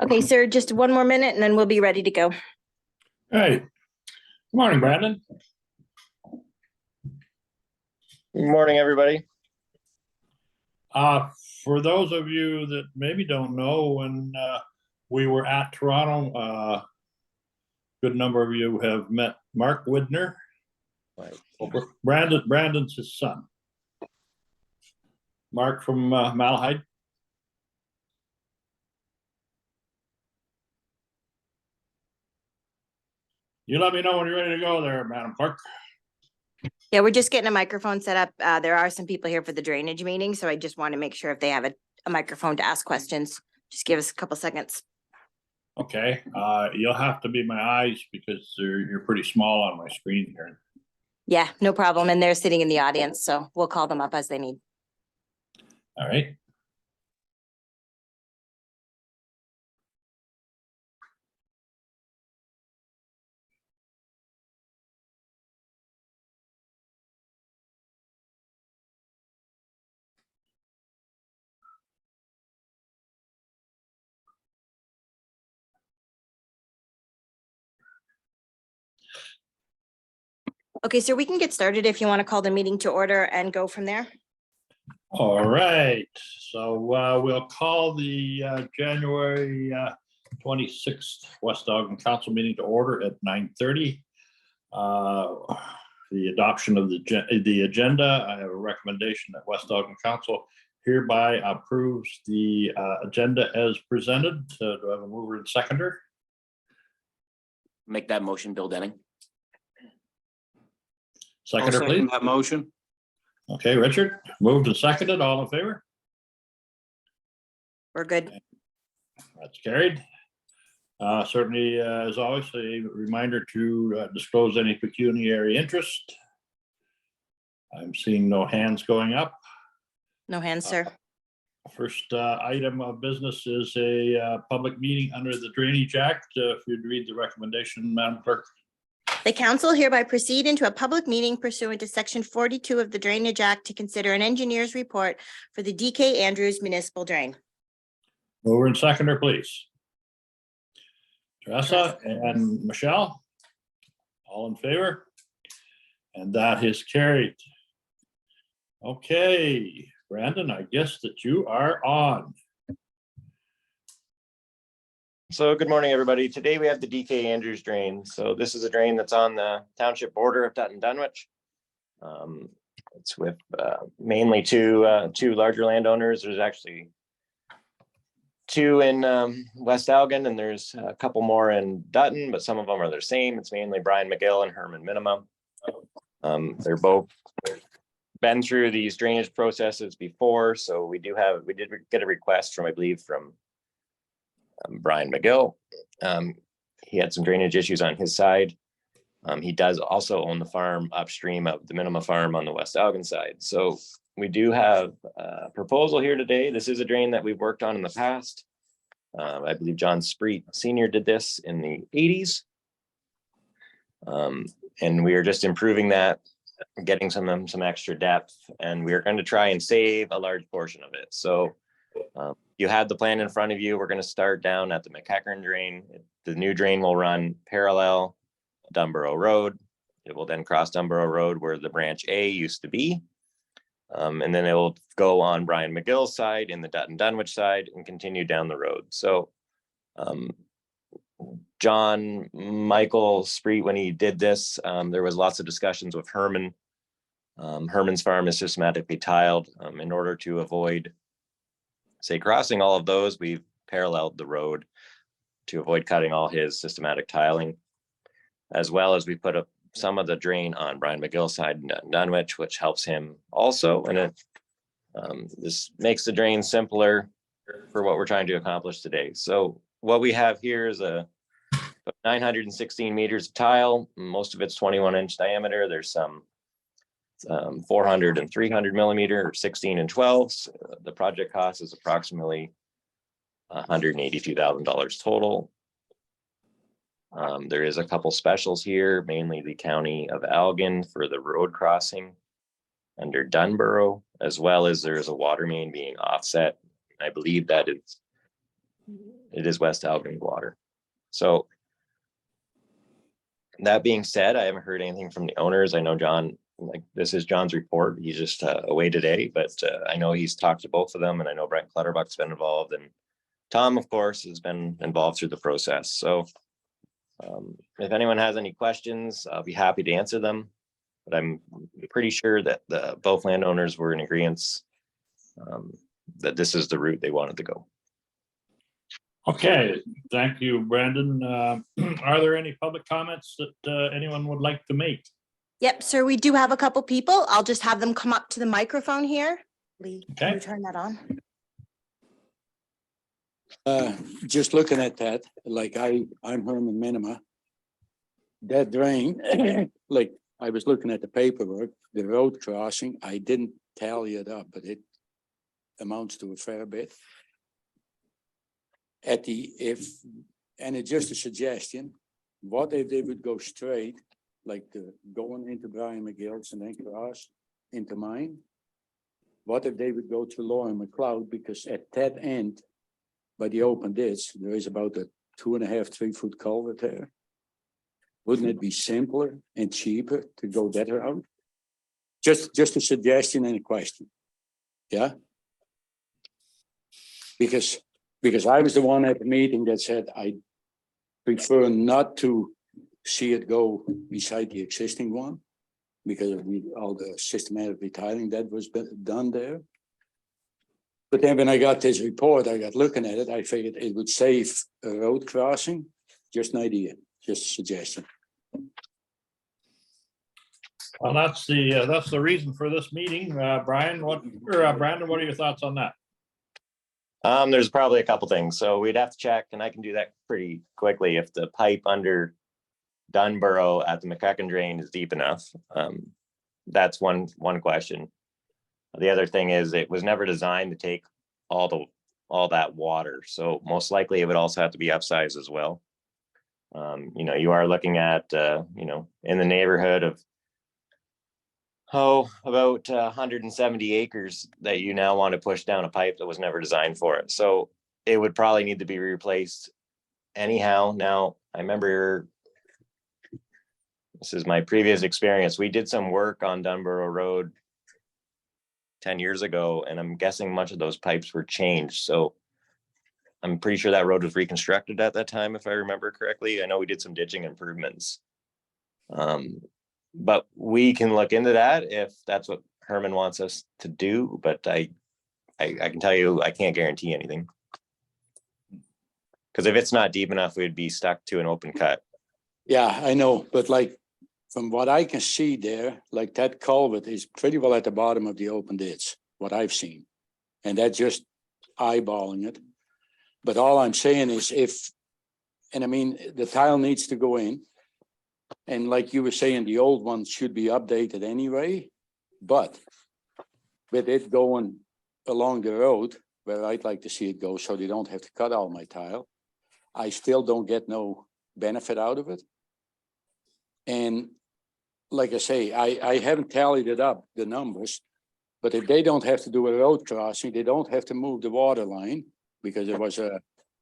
Okay, sir, just one more minute and then we'll be ready to go. Hey, good morning, Brandon. Good morning, everybody. For those of you that maybe don't know, when we were at Toronto, a good number of you have met Mark Widner. Right. Brandon's his son. Mark from Malahide. You let me know when you're ready to go there, Madam Clerk. Yeah, we're just getting a microphone set up. There are some people here for the drainage meeting, so I just want to make sure if they have a microphone to ask questions. Just give us a couple seconds. Okay, you'll have to be my eyes because you're pretty small on my screen here. Yeah, no problem. And they're sitting in the audience, so we'll call them up as they need. All right. Okay, so we can get started if you want to call the meeting to order and go from there. All right, so we'll call the January 26th West Elgin Council meeting to order at 9:30. The adoption of the agenda. I have a recommendation that West Elgin Council hereby approves the agenda as presented. Do I have a mover and seconder? Make that motion, Bill Denning. Seconder, please. That motion. Okay, Richard, moved and seconded. All in favor? We're good. That's carried. Certainly, as always, a reminder to disclose any pecuniary interest. I'm seeing no hands going up. No hands, sir. First item of business is a public meeting under the Drainage Act. If you'd read the recommendation, Madam Clerk. The council hereby proceed into a public meeting pursuant to section 42 of the Drainage Act to consider an engineer's report for the DK Andrews Municipal Drain. Mover and seconder, please. Teresa and Michelle, all in favor? And that is carried. Okay, Brandon, I guess that you are on. So good morning, everybody. Today we have the DK Andrews drain. So this is a drain that's on the township border of Dutton Dunwich. It's with mainly two larger landowners. There's actually two in West Elgin, and there's a couple more in Dutton, but some of them are the same. It's mainly Brian McGill and Herman Minima. They're both been through these drainage processes before, so we did get a request from, I believe, from Brian McGill. He had some drainage issues on his side. He does also own the farm upstream of the Minima farm on the West Elgin side. So we do have a proposal here today. This is a drain that we've worked on in the past. I believe John Spreet Sr. did this in the 80s. And we are just improving that, getting some extra depth, and we're going to try and save a large portion of it. So you have the plan in front of you. We're going to start down at the McEachern drain. The new drain will run parallel Dunborough Road. It will then cross Dunborough Road where the branch A used to be. And then it will go on Brian McGill's side in the Dutton Dunwich side and continue down the road. So John Michael Spreet, when he did this, there was lots of discussions with Herman. Herman's farm is systematically tiled. In order to avoid, say, crossing all of those, we've paralleled the road to avoid cutting all his systematic tiling, as well as we put up some of the drain on Brian McGill's side in Dunwich, which helps him also. And it this makes the drain simpler for what we're trying to accomplish today. So what we have here is a 916 meters of tile. Most of it's 21-inch diameter. There's some 400 and 300 millimeter, or 16 and 12s. The project cost is approximately $182,000 total. There is a couple specials here, mainly the county of Elgin for the road crossing under Dunborough, as well as there is a water main being offset. I believe that it is West Elgin water. So that being said, I haven't heard anything from the owners. I know John, like this is John's report. He's just away today, but I know he's talked to both of them, and I know Brent Clutterbuck's been involved, and Tom, of course, has been involved through the process. So if anyone has any questions, I'll be happy to answer them. But I'm pretty sure that both landowners were in agreement that this is the route they wanted to go. Okay, thank you, Brandon. Are there any public comments that anyone would like to make? Yep, sir, we do have a couple people. I'll just have them come up to the microphone here. Lee, can Okay. you turn that on? Just looking at that, like I'm Herman Minima. That drain, like I was looking at the paperwork, the road crossing, I didn't tally it up, but it amounts to a fair bit. And it's just a suggestion, what if they would go straight, like going into Brian McGill's and then cross into mine? What if they would go to Lauren McLeod, because at that end, by the open ditch, there is about a 2.5, 3 foot culvert there. Wouldn't it be simpler and cheaper to go that route? Just a suggestion and a question. Yeah. Because I was the one at the meeting that said I prefer not to see it go beside the existing one because of all the systematic retiling that was done there. But then when I got this report, I got looking at it, I figured it would save a road crossing. Just an idea, just a suggestion. Well, that's the reason for this meeting. Brandon, what are your thoughts on that? There's probably a couple things. So we'd have to check, and I can do that pretty quickly, if the pipe under Dunborough at the McCucken drain is deep enough. That's one question. The other thing is it was never designed to take all that water. So most likely it would also have to be upsized as well. You are looking at, in the neighborhood of, about 170 acres that you now want to push down a pipe that was never designed for it. So it would probably need to be replaced anyhow. Now, I remember, this is my previous experience. We did some work on Dunborough Road 10 years ago, and I'm guessing much of those pipes were changed. So I'm pretty sure that road was reconstructed at that time, if I remember correctly. I know we did some ditching improvements. But we can look into that if that's what Herman wants us to do. But I can tell you, I can't guarantee anything. Because if it's not deep enough, we'd be stuck to an open cut. Yeah, I know, but like from what I can see there, like that culvert is pretty well at the bottom of the open ditch, what I've seen. And that's just eyeballing it. But all I'm saying is the tile needs to go in. And like you were saying, the old one should be updated anyway, but with it going along the road where I'd like to see it go, so they don't have to cut all my tile, I still don't get no benefit out of it. And like I say, I haven't tallied it up, the numbers, but if they don't have to do a road crossing, they don't have to move the water line because there was a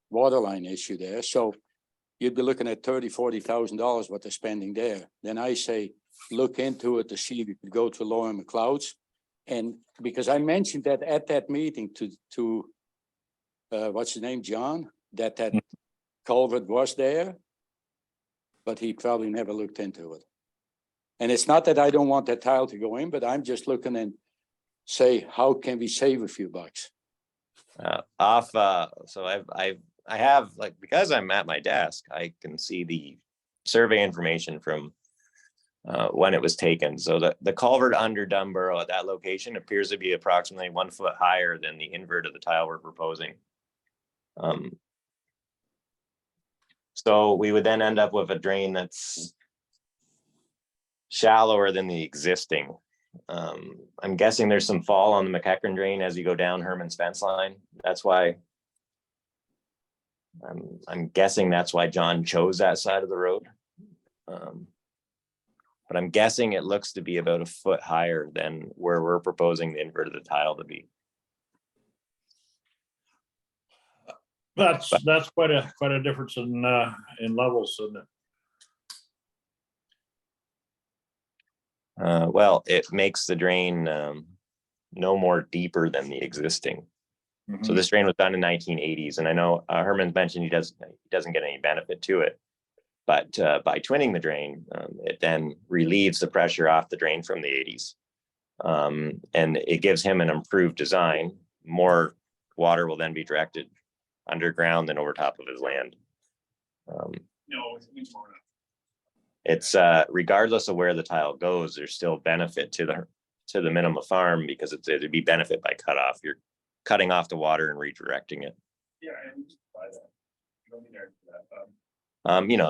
water line issue there. So you'd be looking at $30,000-$40,000 what they're spending there. Then I say, look into it to see if you could go to Lauren McLeod's. And because I mentioned that at that meeting to what's his name, John, that culvert was there, but he probably never looked into it. And it's not that I don't want that tile to go in, but I'm just looking and say, how can we save a few bucks? So I have, like, because I'm at my desk, I can see the survey information from when it was taken. So the culvert under Dunborough at that location appears to be approximately 1 foot higher than the invert of the tile we're proposing. So we would then end up with a drain that's shallower than the existing. I'm guessing there's some fall on the McEachern drain as you go down Herman's fence line. That's why I'm guessing that's why John chose that side of the road. But I'm guessing it looks to be about 1 foot higher than where we're proposing the invert of the tile to be. That's quite a difference in levels, isn't it? Well, it makes the drain no more deeper than the existing. So Mhm. this drain was done in 1980s, and I know Herman mentioned he doesn't get any benefit to it, but by twinning the drain, it then relieves the pressure off the drain from the 80s, and it gives him an improved design. More water will then be directed underground than over top of his land. It's regardless of where the tile goes, there's still benefit to the minimum farm, because it'd be benefit by cutoff. You're cutting off the water and redirecting it. Yeah, and by that. You don't need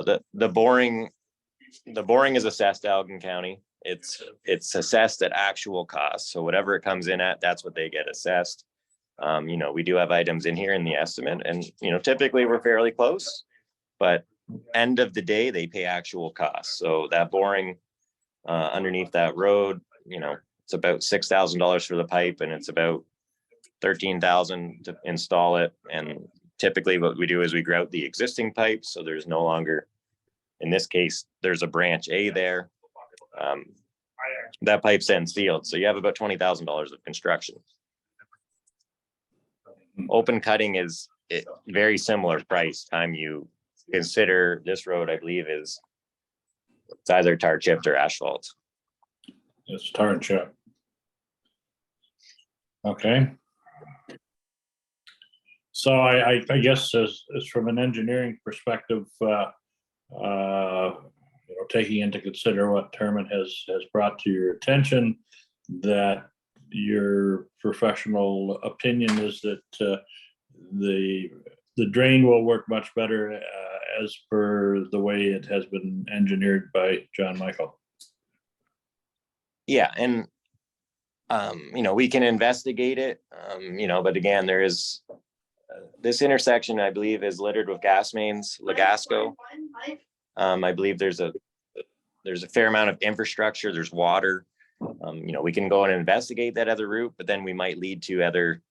that. The boring is assessed to Elgin County. It's assessed at actual cost. So whatever it comes in at, that's what they get assessed. We do have items in here in the estimate, and typically we're fairly close, but end of the day, they pay actual costs. So that boring underneath that road, it's about $6,000 for the pipe, and it's about $13,000 to install it. And typically what we do is we grout the existing pipe, so there's no longer, in this case, there's a branch A there. That pipe's then sealed, so you have about $20,000 of construction. Open cutting is very similar price. Time you consider this road, I believe, it's either tar chipped or asphalt. It's tar and chip. Okay. So I guess as from an engineering perspective, taking into consider what Herman has brought to your attention, that your professional opinion is that the drain will work much better as per the way it has been engineered by John Michael. Yeah, and we can investigate it, but again, there is this intersection, I believe, is littered with gas mains, Legasco. I believe there's a fair amount of infrastructure, there's water. We can go and investigate that other route, but then we might lead to other,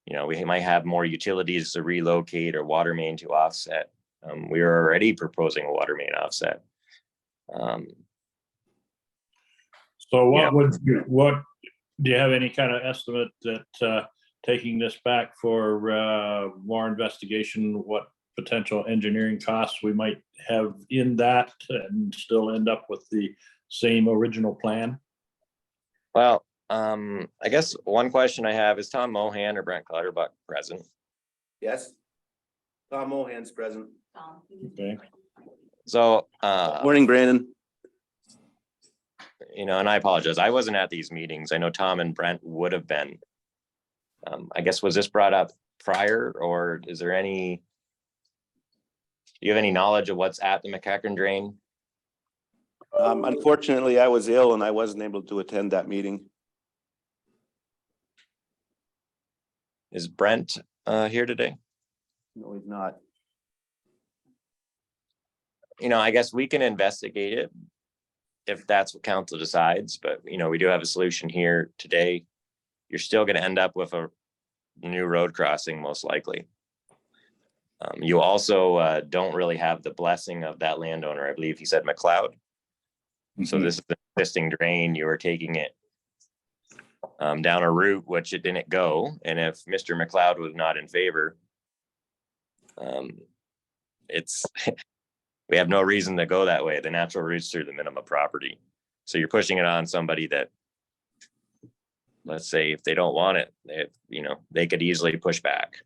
we might have more utilities to relocate or water main to offset. We are already proposing a water main offset. So what do you have any kind of estimate that taking this back for more investigation, what potential engineering costs we might have in that and still end up with the same original plan? Well, I guess one question I have is Tom Mohan or Brent Clutterbuck present? Yes. Tom Mohan's present. Okay. So, Morning, Brandon. and I apologize, I wasn't at these meetings. I know Tom and Brent would have been. I guess, was this brought up prior, or is there do you have any knowledge of what's at the McEachern drain? Unfortunately, I was ill and I wasn't able to attend that meeting. Is Brent here today? No, he's not. I guess we can investigate it if that's what council decides, but we do have a solution here today. You're still going to end up with a new road crossing, most likely. You also don't really have the blessing of that landowner. I believe he said McLeod. So this is the existing drain. You are taking it down a route which it didn't go. And if Mr. McLeod was not in favor, we have no reason to go that way. The natural route's through the minimum property. So you're pushing it on somebody that, let's say, if they don't want it, they could easily push back.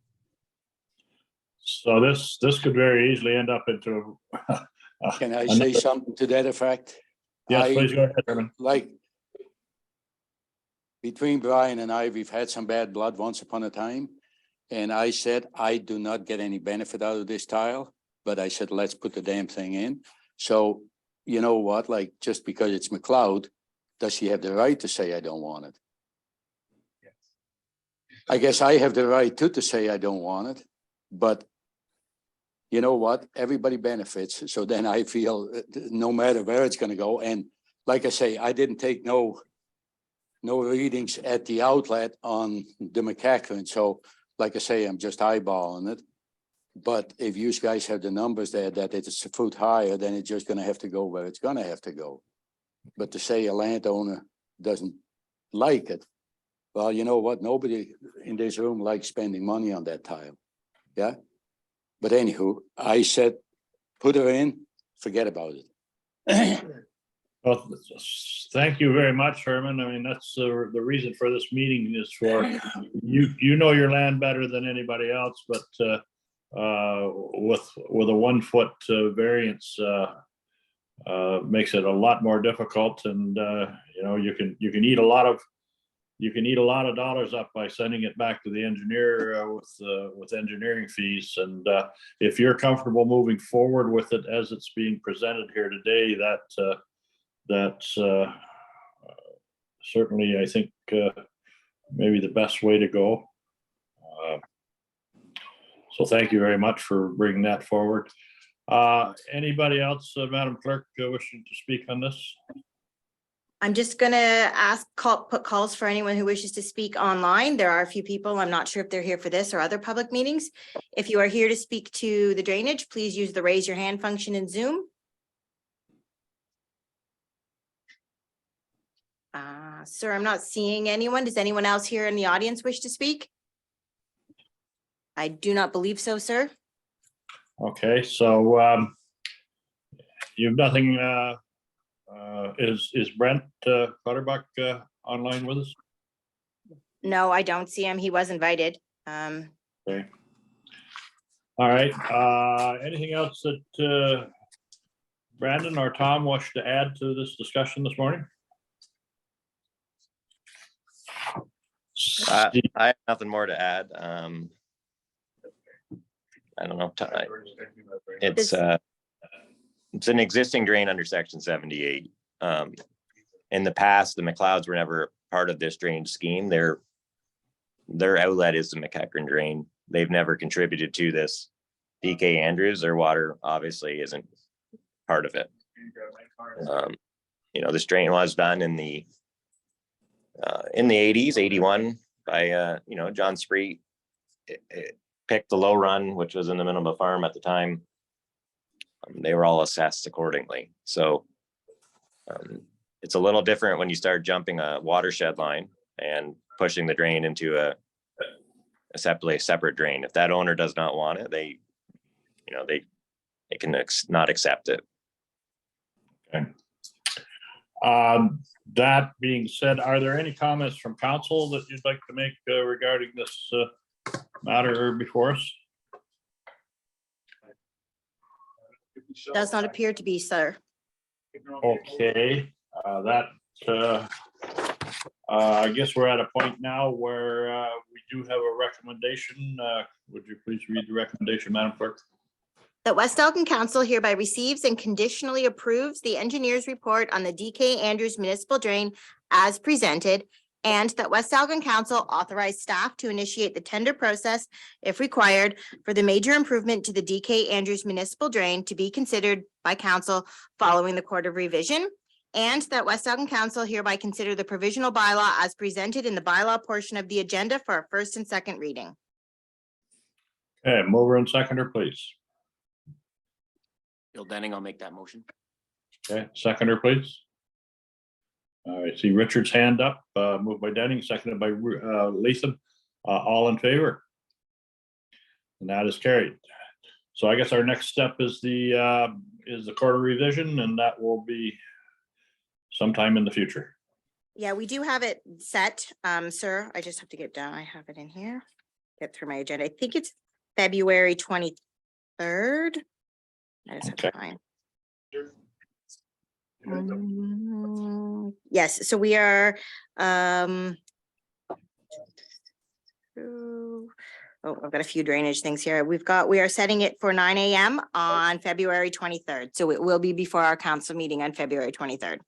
So this could very easily end up into. Can I say something to that effect? Yes, please go ahead, Herman. Like, between Brian and I, we've had some bad blood once upon a time. And I said, I do not get any benefit out of this tile, but I said, let's put the damn thing in. So you know what, like, just because it's McLeod, does he have the right to say, I don't want it? Yes. I guess I have the right to say I don't want it, but you know what, everybody benefits. So then I feel no matter where it's gonna go. And like I say, I didn't take no readings at the outlet on the McEachern. So like I say, I'm just eyeballing it. But if you guys have the numbers there that it's a foot higher, then it's just gonna have to go where it's gonna have to go. But to say a landowner doesn't like it, well, you know what? Nobody in this room likes spending money on that tile. Yeah? But anywho, I said, put her in, forget about it. Well, thank you very much, Herman. I mean, that's the reason for this meeting is for, you know your land better than anybody else, but with a 1 foot variance makes it a lot more difficult, and you know, you can eat a lot of dollars up by sending it back to the engineer with engineering fees. And if you're comfortable moving forward with it as it's being presented here today, that's certainly, I think, maybe the best way to go. So thank you very much for bringing that forward. Anybody else, Madam Clerk, wishing to speak on this? I'm just gonna put calls for anyone who wishes to speak online. There are a few people. I'm not sure if they're here for this or other public meetings. If you are here to speak to the drainage, please use the raise your hand function in Zoom. Sir, I'm not seeing anyone. Does anyone else here in the audience wish to speak? I do not believe so, sir. Okay, so you've nothing, is Brent Clutterbuck online with us? No, I don't see him. He was invited. Okay. All right, anything else that Brandon or Tom wish to add to this discussion this morning? I have nothing more to add. I don't know. It's an existing drain under section 78. In the past, the McLeods were never part of this drainage scheme. Their outlet is the McEachran drain. They've never contributed to this. DK Andrews, their water obviously isn't part of it. You know, this drain was done in the 80s, 81 by you know, John Spreet. It picked the low run, which was in the middle of a farm at the time. They were all assessed accordingly. So it's a little different when you start jumping a watershed line and pushing the drain into a separate drain. If that owner does not want it, they can not accept it. Okay. That being said, are there any comments from council that you'd like to make regarding this matter before us? Does not appear to be, sir. Okay, I guess we're at a point now where we do have a recommendation. Would you please read the recommendation, Madam Clerk? That West Elgin Council hereby receives and conditionally approves the engineer's report on the DK Andrews Municipal Drain as presented, and that West Elgin Council authorize staff to initiate the tender process, if required, for the major improvement to the DK Andrews Municipal Drain to be considered by council following the Court of Revision, and that West Elgin Council hereby consider the provisional bylaw as presented in the bylaw portion of the agenda for a first and second reading. Okay, mover and seconder, please. Bill Denning, I'll make that motion. Okay, seconder, please. All right, see Richard's hand up, moved by Denning, seconded by Latham. All in favor? And that is carried. So I guess our next step is the Court of Revision, and that will be sometime in the future. Yeah, we do have it set, sir. I just have to get down. I have it in here. Get through my agenda. I think it's February 23rd. I just have to find. Yes, so we are oh, I've got a few drainage things here. We are setting it for 9 a.m. on February 23rd. So it will be before our council meeting on February 23rd.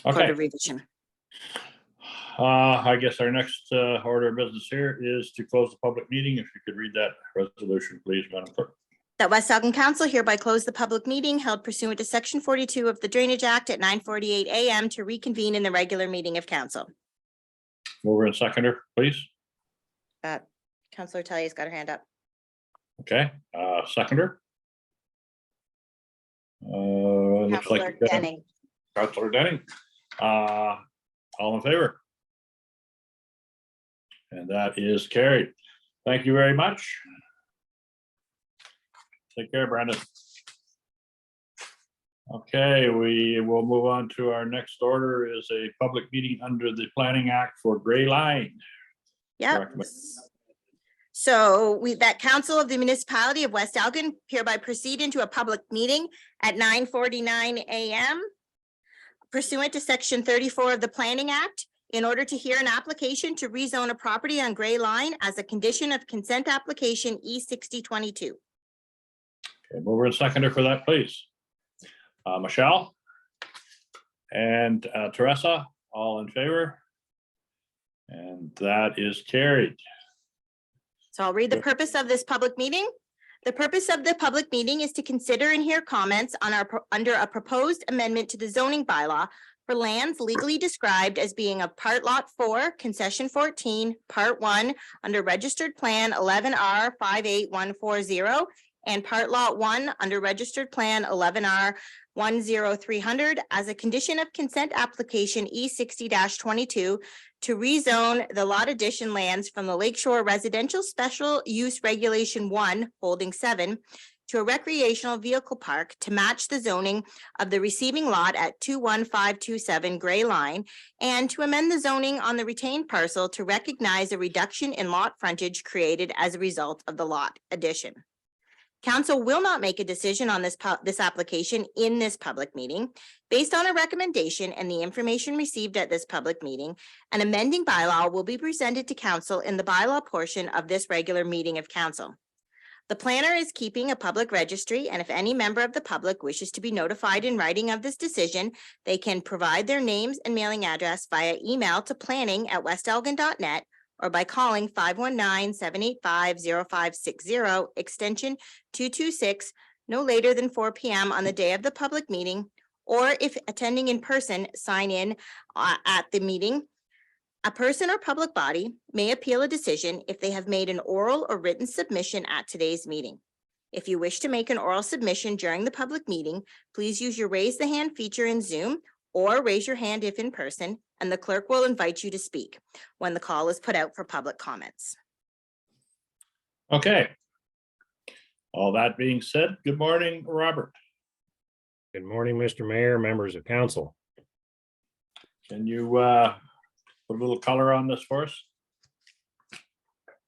Court Okay. of Revision. I guess our next order of business here is to close the public meeting. If you could read that resolution, please, Madam Clerk. That West Elgin Council hereby close the public meeting held pursuant to section 42 of the Drainage Act at 9:48 a.m. to reconvene in the regular meeting of council. Mover and seconder, please. Councillor Tellier's got her hand up. Okay, seconder. Looks like Counselor Denning. Councilor Denning. All in favor? And that is carried. Thank you very much. Take care, Brandon. Okay, we will move on to our next order is a public meeting under the Planning Act for Gray Line. Yep. Recommend- So that Council of the Municipality of West Elgin hereby proceed into a public meeting at 9:49 a.m. pursuant to section 34 of the Planning Act in order to hear an application to rezone a property on Gray Line as a condition of consent application E6022. Okay, mover and seconder for that, please. Michelle and Teresa, all in favor? And that is carried. So I'll read the purpose of this public meeting. The purpose of the public meeting is to consider and hear comments on under a proposed amendment to the zoning bylaw for lands legally described as being a part lot 4, concession 14, part 1, under registered plan 11R 58140, and part lot 1 under registered plan 11R 10300 as a condition of consent application E60-22 to rezone the lot addition lands from the Lakeshore Residential Special Use Regulation 1 Holding 7 to a recreational vehicle park to match the zoning of the receiving lot at 21527 Gray Line, and to amend the zoning on the retained parcel to recognize a reduction in lot frontage created as a result of the lot addition. Council will not make a decision on this application in this public meeting. Based on a recommendation and the information received at this public meeting, an amending bylaw will be presented to council in the bylaw portion of this regular meeting of council. The planner is keeping a public registry, and if any member of the public wishes to be notified in writing of this decision, they can provide their names and mailing address via email to planning@westelgin.net or by calling 519-785-0560, extension 226, no later than 4 p.m. on the day of the public meeting, or if attending in person, sign in at the meeting. A person or public body may appeal a decision if they have made an oral or written submission at today's meeting. If you wish to make an oral submission during the public meeting, please use your raise the hand feature in Zoom or raise your hand if in person, and the clerk will invite you to speak when the call is put out for public comments. Okay. All that being said, good morning, Robert. Good morning, Mr. Mayor, members of council. Can you put a little color on this for us?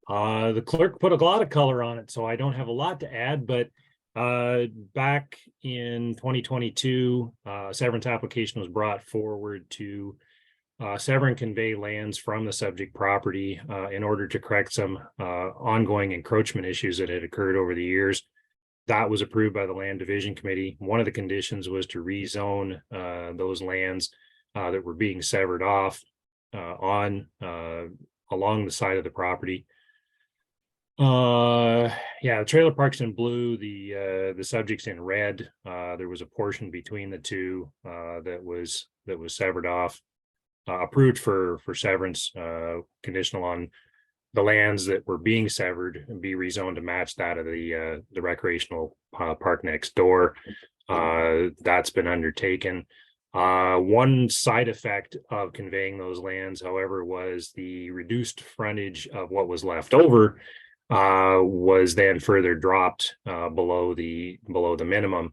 The clerk put a lot of color on it, so I don't have a lot to add, but back in 2022, severance application was brought forward to sever and convey lands from the subject property in order to correct some ongoing encroachment issues that had occurred over the years. That was approved by the Land Division Committee. One of the conditions was to rezone those lands that were being severed off along the side of the property. Yeah, the trailer park's in blue, the subject's in red. There was a portion between the two that was severed off, approved for severance, conditional on the lands that were being severed and be rezoned to match that of the recreational park next door. That's been undertaken. One side effect of conveying those lands, however, was the reduced frontage of what was left over was then further dropped below the minimum.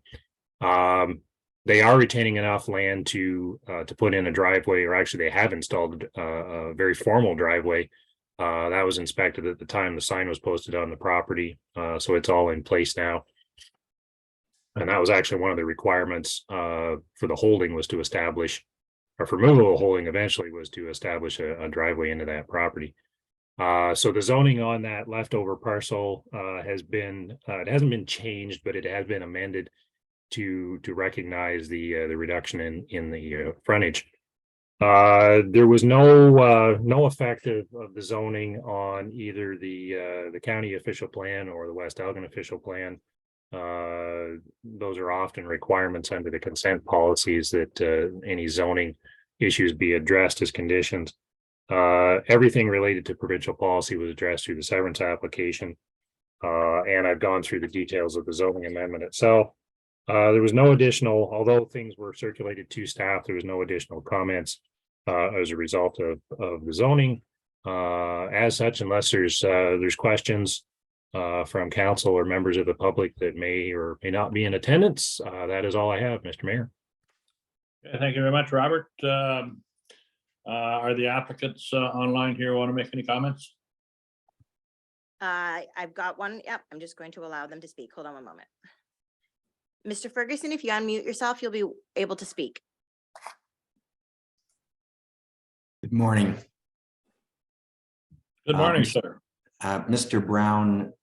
They are retaining enough land to put in a driveway, or actually they have installed a very formal driveway that was inspected at the time the sign was posted on the property, so it's all in place now. And that was actually one of the requirements for the holding, was to establish, or for removal of holding eventually, was to establish a driveway into that property. So the zoning on that leftover parcel has been, it hasn't been changed, but it has been amended to recognize the reduction in the frontage. There was no effect of the zoning on either the county official plan or the West Elgin official plan. Those are often requirements under the consent policies that any zoning issues be addressed as conditions. Everything related to provincial policy was addressed through the severance application. And I've gone through the details of the zoning amendment itself. There was no additional, although things were circulated to staff, there was no additional comments as a result of the zoning. As such, unless there's questions from council or members of the public that may or may not be in attendance, that is all I have, Mr. Mayor. Okay, thank you very much, Robert. Are the applicants online here? Want to make any comments? I've got one. Yep, I'm just going to allow them to speak. Hold on one moment. Mr. Ferguson, if you unmute yourself, you'll be able to speak. Good morning. Good morning, sir. Mr. Brown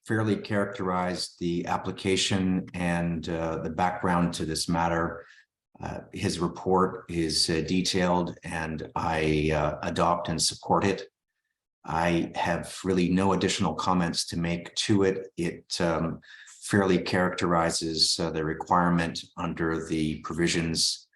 fairly characterized the application and the background to this matter. His report is detailed and I adopt and support it. I have really no additional comments to make to it. It fairly characterizes the requirement under the provisions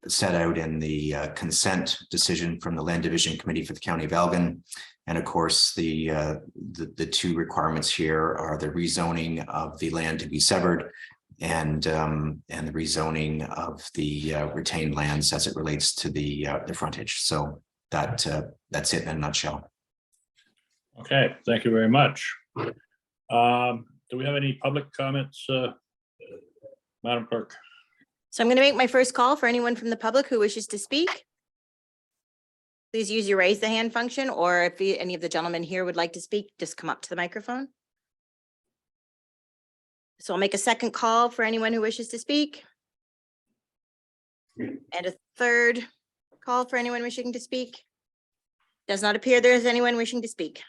set out in the consent decision from the Land Division Committee for the County of Elgin. And of course, the two requirements here are the rezoning of the land to be severed and the rezoning of the retained lands as it relates to the frontage. So that's it in a nutshell. Okay, thank you very much. Do we have any public comments, Madam Clerk? So I'm going to make my first call for anyone from the public who wishes to speak. Please use your raise the hand function, or if any of the gentlemen here would like to speak, just come up to the microphone. So I'll make a second call for anyone who wishes to speak. And a third call for anyone wishing to speak. Does not appear there is anyone wishing to speak.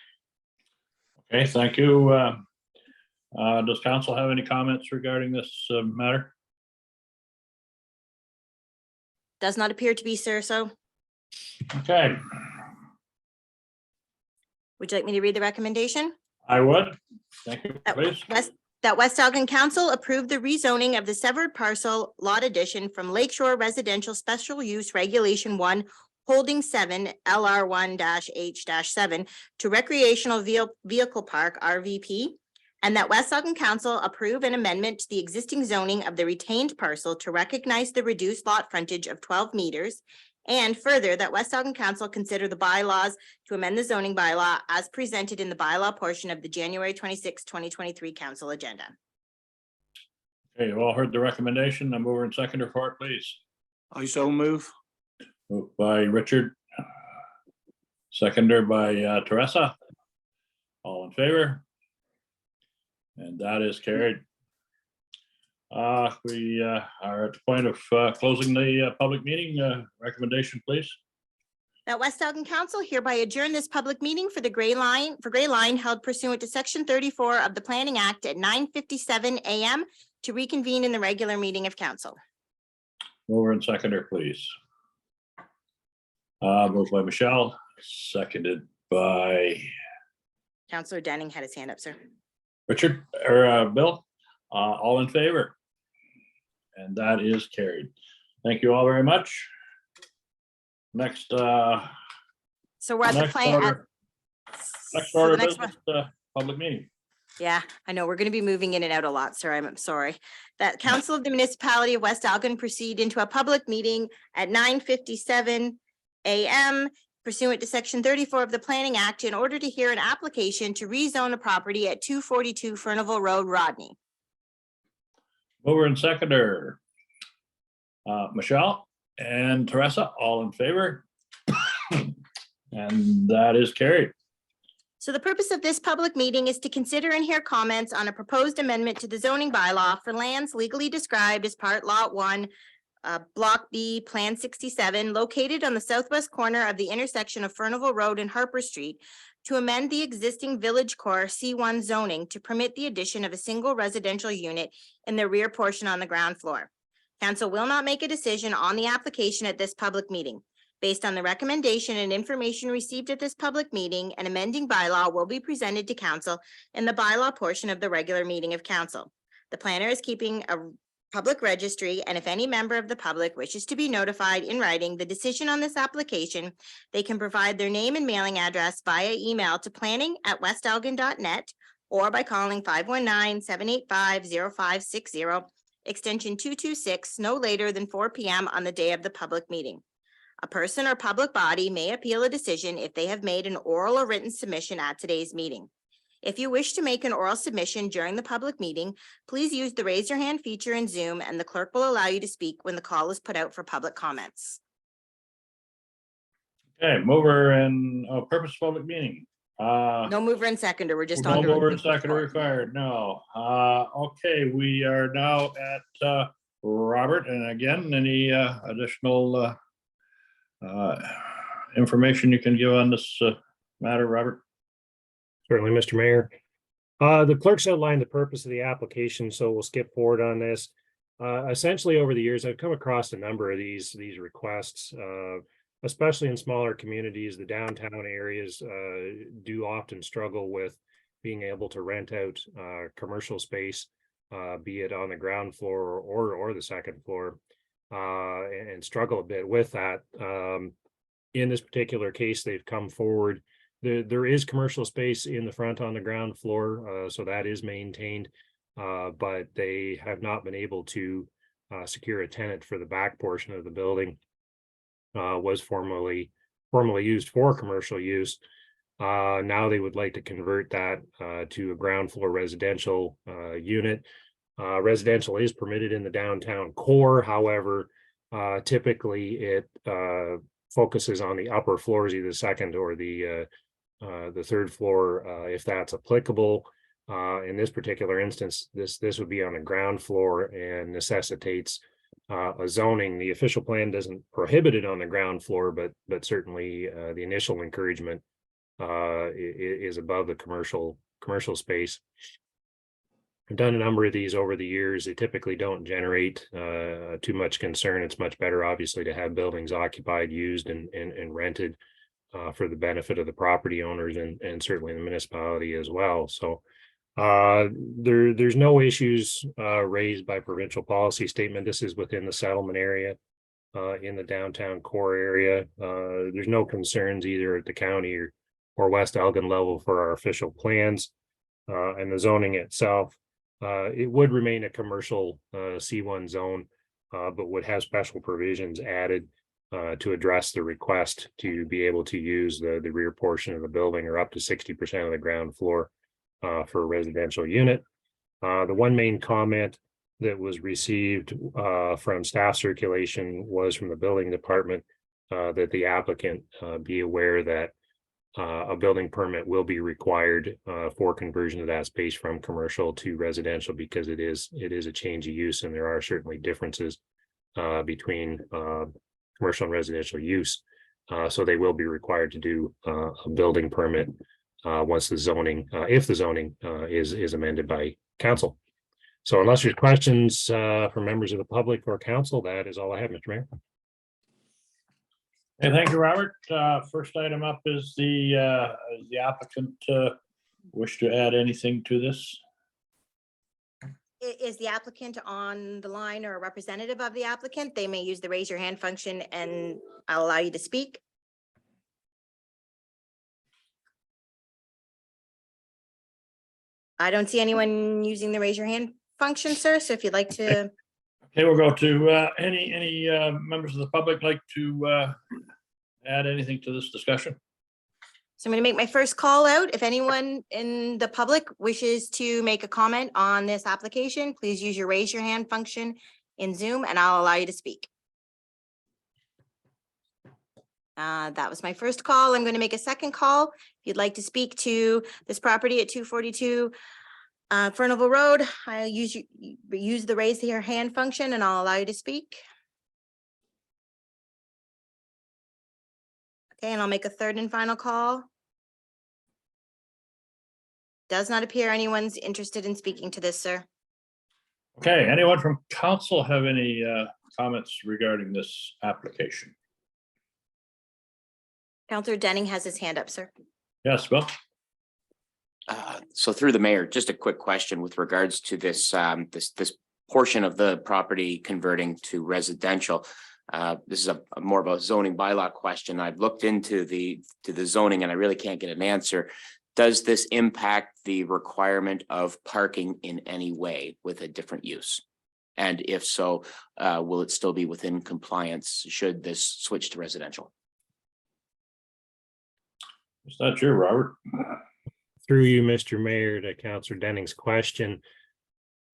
Okay, thank you. Does council have any comments regarding this matter? Does not appear to be, sir. So Okay, would you like me to read the recommendation? I would. Thank you, please. That West Elgin Council approved the rezoning of the severed parcel lot addition from Lakeshore Residential Special Use Regulation 1 Holding 7 LR1-H-7 to Recreational Vehicle Park RVP, and that West Elgin Council approve an amendment to the existing zoning of the retained parcel to recognize the reduced lot frontage of 12 meters. And further, that West Elgin Council consider the bylaws to amend the zoning bylaw as presented in the bylaw portion of the January 26, 2023 council agenda. Okay, you all heard the recommendation. I'm over in seconder for it, please. I so move. Moved by Richard. Seconder by Teresa. All in favor? And that is carried. We are at the point of closing the public meeting. Recommendation, please. That West Elgin Council hereby adjourn this public meeting for Gray Line held pursuant to section 34 of the Planning Act at 9:57 a.m. to reconvene in the regular meeting of council. Mover and seconder, please. Moved by Michelle, seconded by Councillor Denning had his hand up, sir. Richard or Bill. All in favor? And that is carried. Thank you all very much. Next, So we're at the next plan. order of business, public meeting. Yeah, I know. We're going to be moving in and out a lot, sir. I'm sorry. That Council of the Municipality of West Elgin proceed into a public meeting at 9:57 a.m. pursuant to section 34 of the Planning Act in order to hear an application to rezone a property at 242 Furnival Road, Rodney. Mover and seconder. Michelle and Teresa, all in favor? And that is carried. So the purpose of this public meeting is to consider and hear comments on a proposed amendment to the zoning bylaw for lands legally described as part Lot 1, Block B, Plan 67, located on the southwest corner of the intersection of Furnival Road and Harper Street, to amend the existing Village Core C1 zoning to permit the addition of a single residential unit in the rear portion on the ground floor. Council will not make a decision on the application at this public meeting. Based on the recommendation and information received at this public meeting, an amending bylaw will be presented to council in the bylaw portion of the regular meeting of council. The planner is keeping a public registry, and if any member of the public wishes to be notified in writing the decision on this application, they can provide their name and mailing address via email to planning@westelgin.net or by calling 519-785-0560, extension 226, no later than 4 p.m. on the day of the public meeting. A person or public body may appeal a decision if they have made an oral or written submission at today's meeting. If you wish to make an oral submission during the public meeting, please use the raise your hand feature in Zoom and the clerk will allow you to speak when the call is put out for public comments. Okay, mover and purpose of public meeting. No mover and seconder, we're just No talking. mover and seconder required, no. Okay, we are now at Robert, and again, any additional information you can give on this matter, Robert? Certainly, Mr. Mayor. The clerk's outlined the purpose of the application, so we'll skip forward on this. Essentially, over the years, I've come across a number of these requests, especially in smaller communities. The downtown areas do often struggle with being able to rent out commercial space, be it on the ground floor or the second floor, and struggle a bit with that. In this particular case, they've come forward. There is commercial space in the front on the ground floor, so that is maintained, but they have not been able to secure a tenant for the back portion of the building. Was formerly used for commercial use. Now they would like to convert that to a ground floor residential unit. Residential is permitted in the downtown core. However, typically it focuses on the upper floors, either the second or the third floor, if that's applicable. In this particular instance, this would be on the ground floor and necessitates a zoning. The official plan doesn't prohibit it on the ground floor, but certainly the initial encouragement is above the commercial space. I've done a number of these over the years. They typically don't generate too much concern. It's much better, obviously, to have buildings occupied, used, and rented for the benefit of the property owners and certainly the municipality as well. So there's no issues raised by provincial policy statement. This is within the settlement area in the downtown core area. There's no concerns either at the county or West Elgin level for our official plans and the zoning itself. It would remain a commercial C1 zone, but would have special provisions added to address the request to be able to use the rear portion of the building or up to 60% of the ground floor for a residential unit. The one main comment that was received from staff circulation was from the building department that the applicant be aware that a building permit will be required for conversion of that space from commercial to residential, because it is a change of use, and there are certainly differences between commercial and residential use. So they will be required to do a building permit once the zoning, if the zoning is amended by council. So unless there's questions from members of the public or council, that is all I have, Mr. Mayor. Okay, thank you, Robert. First item up is the applicant wish to add anything to this? Is the applicant on the line or a representative of the applicant? They may use the raise your hand function and I'll allow you to speak. I don't see anyone using the raise your hand function, sir. So if you'd like to. Okay, we'll go to any members of the public like to add anything to this discussion? So I'm going to make my first call out. If anyone in the public wishes to make a comment on this application, please use your raise your hand function in Zoom and I'll allow you to speak. That was my first call. I'm going to make a second call. If you'd like to speak to this property at 242 Furnival Road, I'll use the raise your hand function and I'll allow you to speak. Okay, and I'll make a third and final call. Does not appear anyone's interested in speaking to this, sir. Okay, anyone from council have any comments regarding this application? Counselor Denning has his hand up, sir. Yes, Bill? So through the mayor, just a quick question with regards to this this portion of the property converting to residential. This is a more of a zoning bylaw question. I've looked into the zoning and I really can't get an answer. Does this impact the requirement of parking in any way with a different use? And if so, will it still be within compliance should this switch to residential? Is that true, Robert? Through you, Mr. Mayor, to Councillor Denning's question.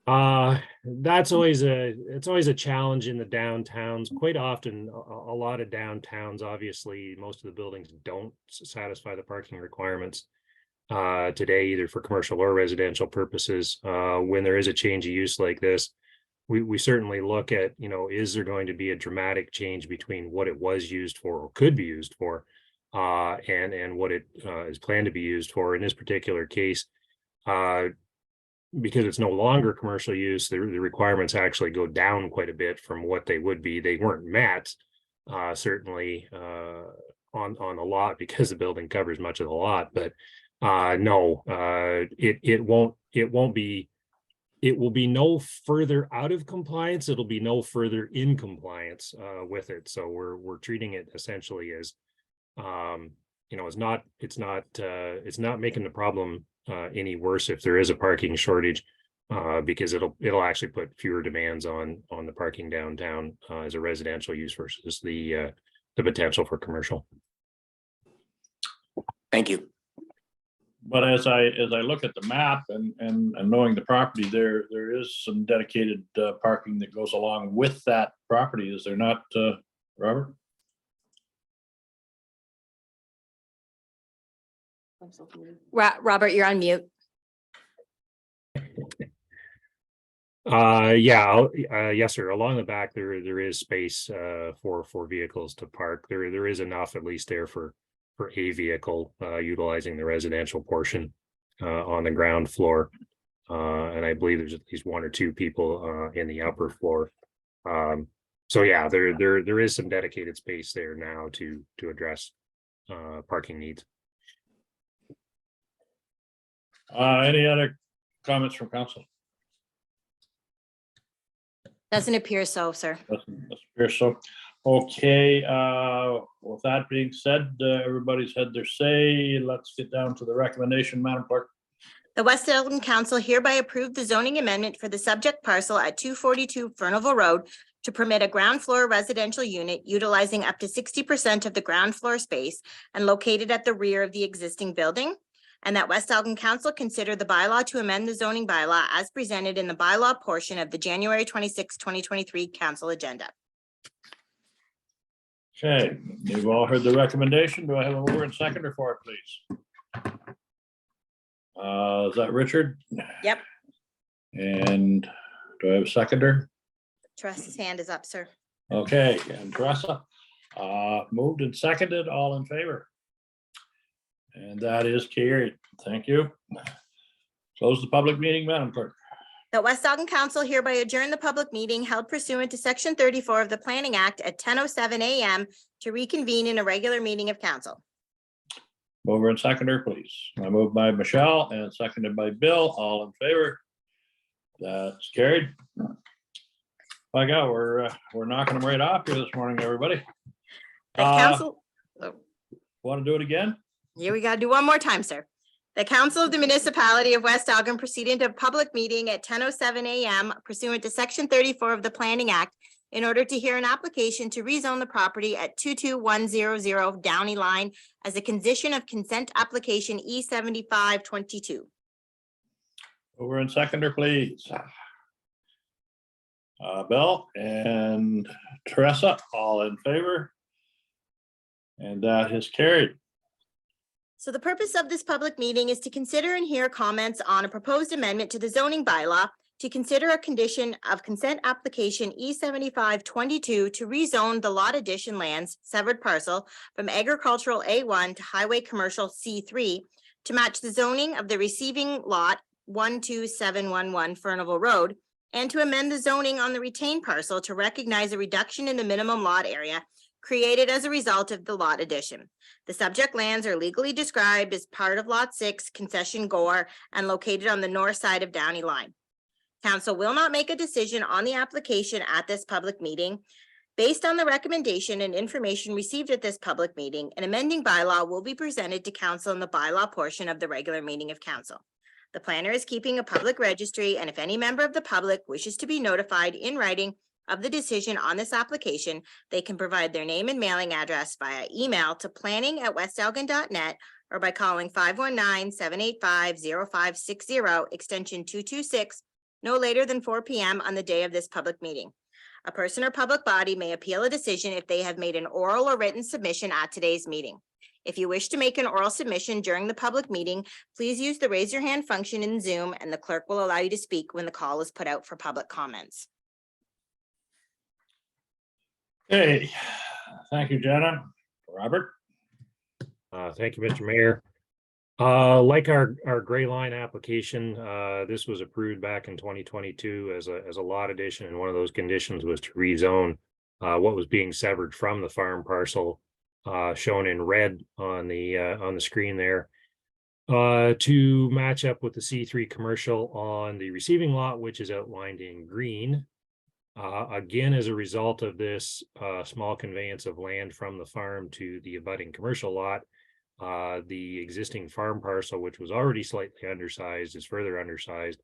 It's always a challenge in the downtowns. Quite often, a lot of downtowns, obviously, most of the buildings don't satisfy the parking requirements today, either for commercial or residential purposes. When there is a change of use like this, we certainly look at, is there going to be a dramatic change between what it was used for or could be used for, and what it is planned to be used for. In this particular case, because it's no longer commercial use, the requirements actually go down quite a bit from what they would be. They weren't met, certainly on the lot, because the building covers much of the lot. But no, it will be no further out of compliance. It'll be no further in compliance with it. So we're treating it essentially as it's not making the problem any worse if there is a parking shortage, because it'll actually put fewer demands on the parking downtown as a residential use versus the potential for commercial. Thank you. But as I look at the map and knowing the property, there is some dedicated parking that goes along with that property. Is there not, Robert? Robert, you're on mute. Yes, sir. Along the back, there is space for vehicles to park. There is enough, at least there for a vehicle utilizing the residential portion on the ground floor. And I believe there's at least one or two people in the upper floor. So yeah, there is some dedicated space there now to address parking needs. Any other comments from council? Doesn't appear so, sir. Doesn't appear so. Okay, with that being said, everybody's had their say. Let's get down to the recommendation, Madam Clerk. The West Elgin Council hereby approved the zoning amendment for the subject parcel at 242 Fernville Road to permit a ground floor residential unit utilizing up to 60% of the ground floor space and located at the rear of the existing building. And that West Elgin Council consider the bylaw to amend the zoning bylaw as presented in the bylaw portion of the January 26, 2023 council agenda. Okay, you've all heard the recommendation. Do I have a mover and seconder for it, please? Is that Richard? Yep. And do I have a seconder? Teresa's hand is up, sir. Okay, and Teresa, moved and seconded, all in favor? And that is carried. Thank you. Close the public meeting, Madam Clerk. The West Elgin Council hereby adjourn the public meeting held pursuant to Section 34 of the Planning Act at 10:07 a.m. to reconvene in a regular meeting of council. Mover and seconder, please. I moved by Michelle and seconded by Bill. All in favor? That's carried. My God, we're knocking them right off here this morning, everybody. The council. Want to do it again? Here we gotta do one more time, sir. The Council of the Municipality of West Elgin proceeded to a public meeting at 10:07 a.m. pursuant to Section 34 of the Planning Act in order to hear an application to rezone the property at 22100 Downey Line as a condition of consent application E7522. Mover and seconder, please. Bill and Teresa, all in favor? And that is carried. So the purpose of this public meeting is to consider and hear comments on a proposed amendment to the zoning bylaw to consider a condition of consent application E7522 to rezone the lot addition lands severed parcel from agricultural A1 to highway commercial C3 to match the zoning of the receiving lot 12711 Fernville Road and to amend the zoning on the retained parcel to recognize a reduction in the minimum lot area created as a result of the lot addition. The subject lands are legally described as part of Lot 6 Concession Gore and located on the north side of Downey Line. Council will not make a decision on the application at this public meeting. Based on the recommendation and information received at this public meeting, an amending bylaw will be presented to council in the bylaw portion of the regular meeting of council. The planner is keeping a public registry, and if any member of the public wishes to be notified in writing of the decision on this application, they can provide their name and mailing address via email to planning@westelgin.net or by calling 519-785-0560, extension 226, no later than 4 p.m. on the day of this public meeting. A person or public body may appeal a decision if they have made an oral or written submission at today's meeting. If you wish to make an oral submission during the public meeting, please use the raise your hand function in Zoom, and the clerk will allow you to speak when the call is put out for public comments. Okay, thank you, Jenna. Robert? Thank you, Mr. Mayor. Like our gray line application, this was approved back in 2022 as a lot addition, and one of those conditions was to rezone what was being severed from the farm parcel, shown in red on the screen there, to match up with the C3 commercial on the receiving lot, which is outlined in green. Again, as a result of this small conveyance of land from the farm to the abutting commercial lot, the existing farm parcel, which was already slightly undersized, is further undersized.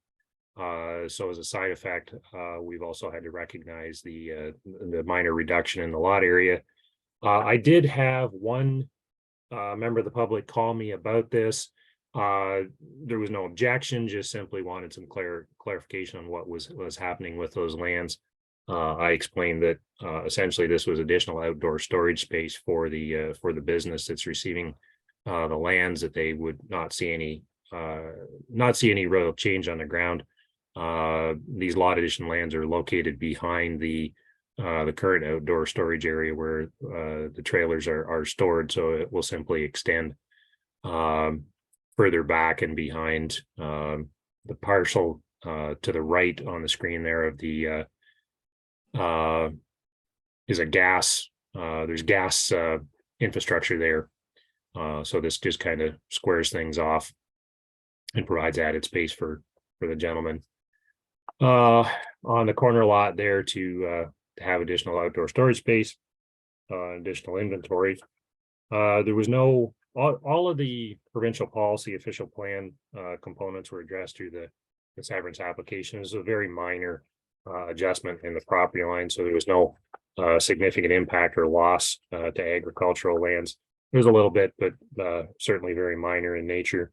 So as a side effect, we've also had to recognize the minor reduction in the lot area. I did have one member of the public call me about this. There was no objection, just simply wanted some clarification on what was happening with those lands. I explained that essentially this was additional outdoor storage space for the business that's receiving the lands, that they would not see any real change on the ground. These lot addition lands are located behind the current outdoor storage area where the trailers are stored, so it will simply extend further back and behind the parcel to the right on the screen there of the is a gas. There's gas infrastructure there. So this just kind of squares things off and provides added space for the gentleman. On the corner lot there to have additional outdoor storage space, additional inventory. There was no, all of the provincial policy official plan components were addressed through the severance application. It was a very minor adjustment in the property line, so there was no significant impact or loss to agricultural lands. There's a little bit, but certainly very minor in nature.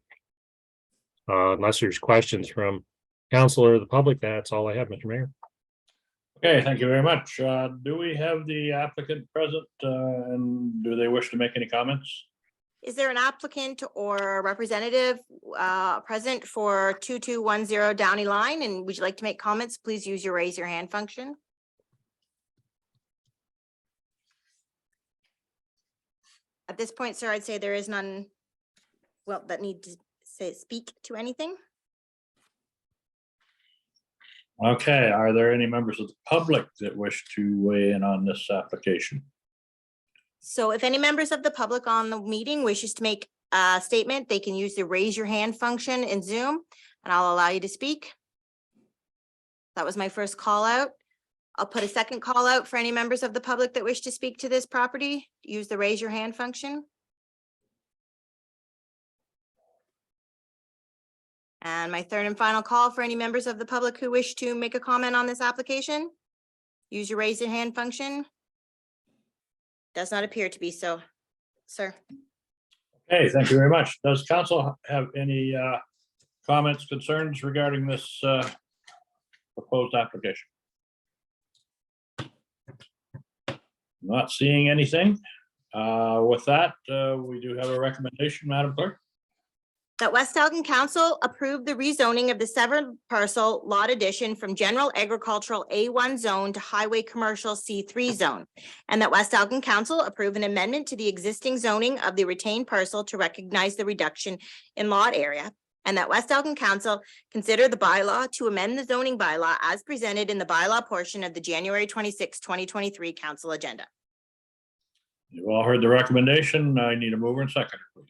Unless there's questions from council or the public, that's all I have, Mr. Mayor. Okay, thank you very much. Do we have the applicant present, and do they wish to make any comments? Is there an applicant or a representative present for 2210 Downey Line? And would you like to make comments? Please use your raise your hand function. At this point, sir, I'd say there is none, well, that need to speak to anything. Okay, are there any members of the public that wish to weigh in on this application? So if any members of the public on the meeting wishes to make a statement, they can use the raise your hand function in Zoom, and I'll allow you to speak. That was my first call out. I'll put a second call out for any members of the public that wish to speak to this property. Use the raise your hand function. And my third and final call for any members of the public who wish to make a comment on this application. Use your raise your hand function. Does not appear to be so, sir. Okay, thank you very much. Does council have any comments, concerns regarding this proposed application? Not seeing anything. With that, we do have a recommendation, Madam Clerk. That West Elgin Council approved the rezoning of the severed parcel lot addition from general agricultural A1 zone to highway commercial C3 zone. And that West Elgin Council approve an amendment to the existing zoning of the retained parcel to recognize the reduction in lot area. And that West Elgin Council consider the bylaw to amend the zoning bylaw as presented in the bylaw portion of the January 26, 2023 council agenda. You've all heard the recommendation. I need a mover and seconder, please.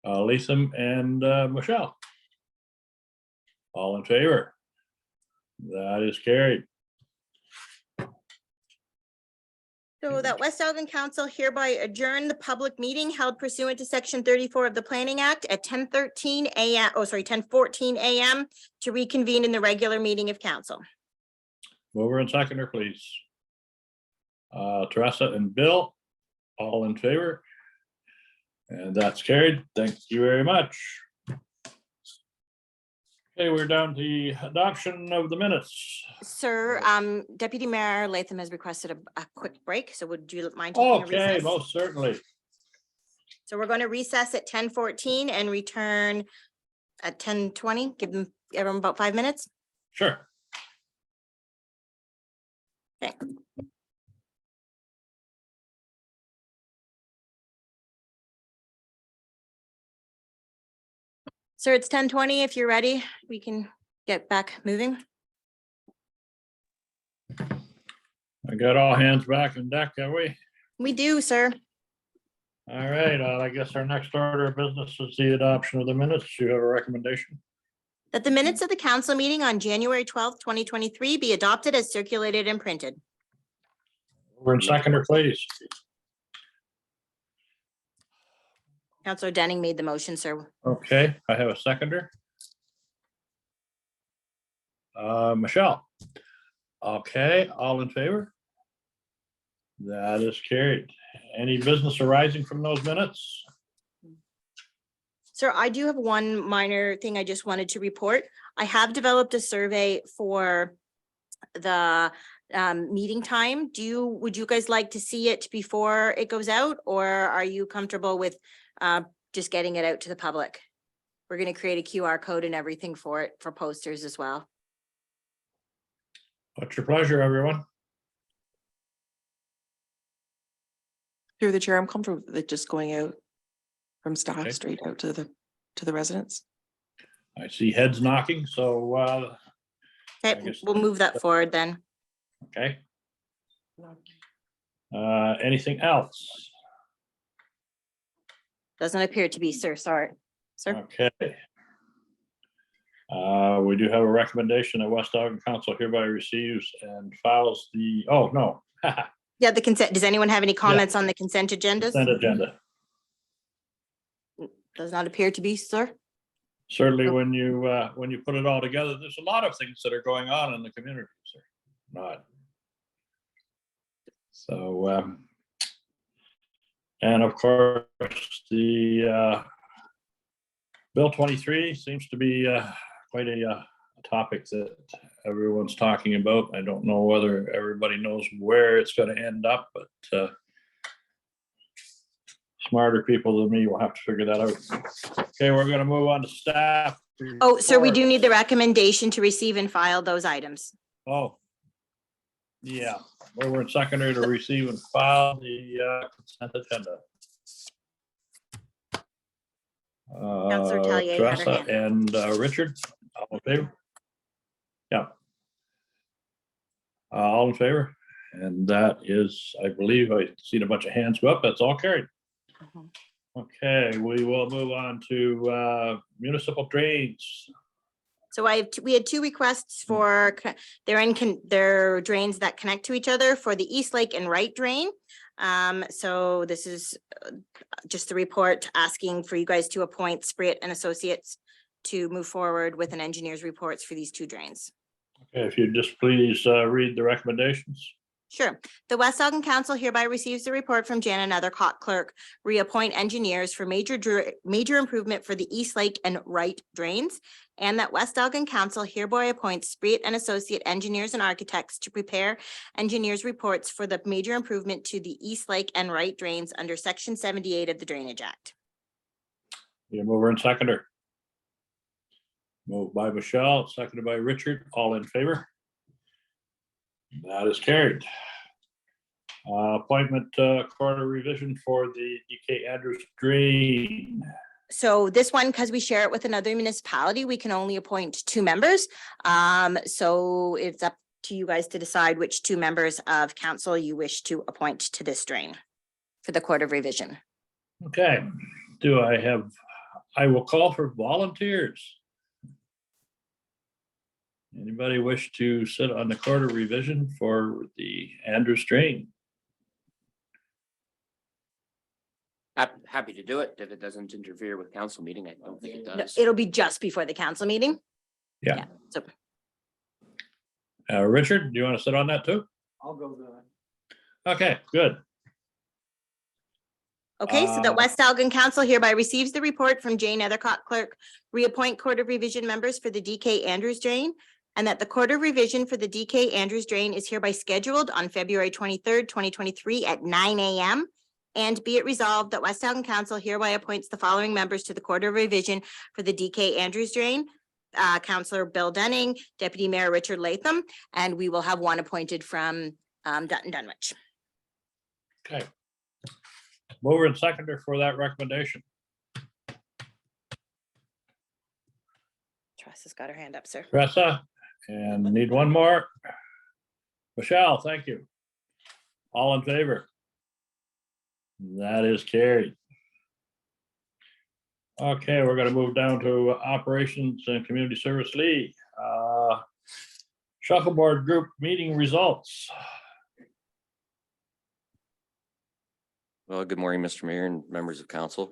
Latham and Michelle. All in favor? That is carried. So that West Elgin Council hereby adjourn the public meeting held pursuant to section 34 of the Planning Act at 10:13 a.m. 10:14 a.m. to reconvene in the regular meeting of council. Mover and seconder, please. Teresa and Bill, all in favor? And that's carried. Thank you very much. Okay, we're down to the adoption of the minutes. Sir, Deputy Mayor Latham has requested a quick break, so would you mind taking a Okay, recess? most certainly. So we're going to recess at 10:14 and return at 10:20. Give them everyone about 5 minutes. Sure. Okay. Sir, it's 10:20. If you're ready, we can get back moving. I got all hands back in deck, have we? We do, sir. All right, I guess our next order of business is the adoption of the minutes. You have a recommendation? That the minutes of the council meeting on January 12th, 2023 be adopted as circulated and printed. Mover and seconder, please. Councillor Denning made the motion, sir. Okay, I have a seconder. Michelle. Okay, all in favor? That is carried. Any business arising from those minutes? Sir, I do have one minor thing I just wanted to report. I have developed a survey for the meeting time. Would you guys like to see it before it goes out, or are you comfortable with just getting it out to the public? We're going to create a QR code and everything for it, for posters as well. What's your pleasure, everyone? Through the chair, I'm comfortable with it just going out from staff Okay. straight out to the residents. I see heads knocking, so, Okay, guess- we'll move that forward then. okay. Anything else? Doesn't appear to be, sir. Sorry, sir. Okay. We do have a recommendation that West Elgin Council hereby receives and files the, oh, no. Yeah, the consent. Does anyone have any comments on the consent agendas? Consent agenda. Does not appear to be, sir. Certainly, when you put it all together, there's a lot of things that are going on in the community, sir. Not. So, and of course, the Bill 23 seems to be quite a topic that everyone's talking about. I don't know whether everybody knows where it's going to end up, but smarter people than me will have to figure that out. Okay, we're going to move on to staff. Oh, sir, we do reports. need the recommendation to receive and file those items. Oh. Yeah, we're in secondary to receive and file the consent agenda. Councillor Talier had her Teresa hand. and Richard, all in favor? Yeah. All in favor? And that is, I believe, I've seen a bunch of hands go up. That's all carried. Mhm. Okay, we will move on to municipal drains. So we had two requests for, they're drains that connect to each other for the East Lake and Right drain. So this is just the report asking for you guys to appoint Spriet and Associates to move forward with an engineer's reports for these two drains. Okay, if you'd just please read the recommendations. Sure. The West Elgin Council hereby receives the report from Jan Nethercott Clerk, reappoint engineers for major improvement for the East Lake and Right drains, and that West Elgin Council hereby appoints Spriet and Associate Engineers and Architects to prepare engineers' reports for the major improvement to the East Lake and Right drains under Section 78 of the Drainage Act. You mover and seconder. Moved by Michelle, seconded by Richard, all in favor? That is carried. Appointment quarter revision for the DK Andrews drain. So this one, because we share it with another municipality, we can only appoint two members. So it's up to you guys to decide which two members of council you wish to appoint to this drain for the Court of Revision. Okay, I will call for volunteers. Anybody wish to sit on the quarter revision for the Andrews drain? Happy to do it if it doesn't interfere with council meeting. I don't think it No, does. it'll be just before the council meeting. Yeah. So, Richard, do you want to sit on that too? I'll go there. Okay, good. okay, so the Uh, West Elgin Council hereby receives the report from Jane Ethercott Clerk, reappoint Court of Revision members for the DK Andrews Drain, and that the Court of Revision for the DK Andrews Drain is hereby scheduled on February 23rd, 2023 at 9 a.m. And be it resolved that West Elgin Council hereby appoints the following members to the Court of Revision for the DK Andrews Drain. Councillor Bill Dunning, Deputy Mayor Richard Latham, and we will have one appointed from Dutton Dunwich. Okay. Mover and seconder for that recommendation. Tress has got her hand up, sir. Tressa, and need one more. Michelle, thank you. All in favor? That is carried. Okay, we're gonna move down to Operations and Community Service League. Shuffleboard Group meeting results. Well, good morning, Mr. Mayor and members of council.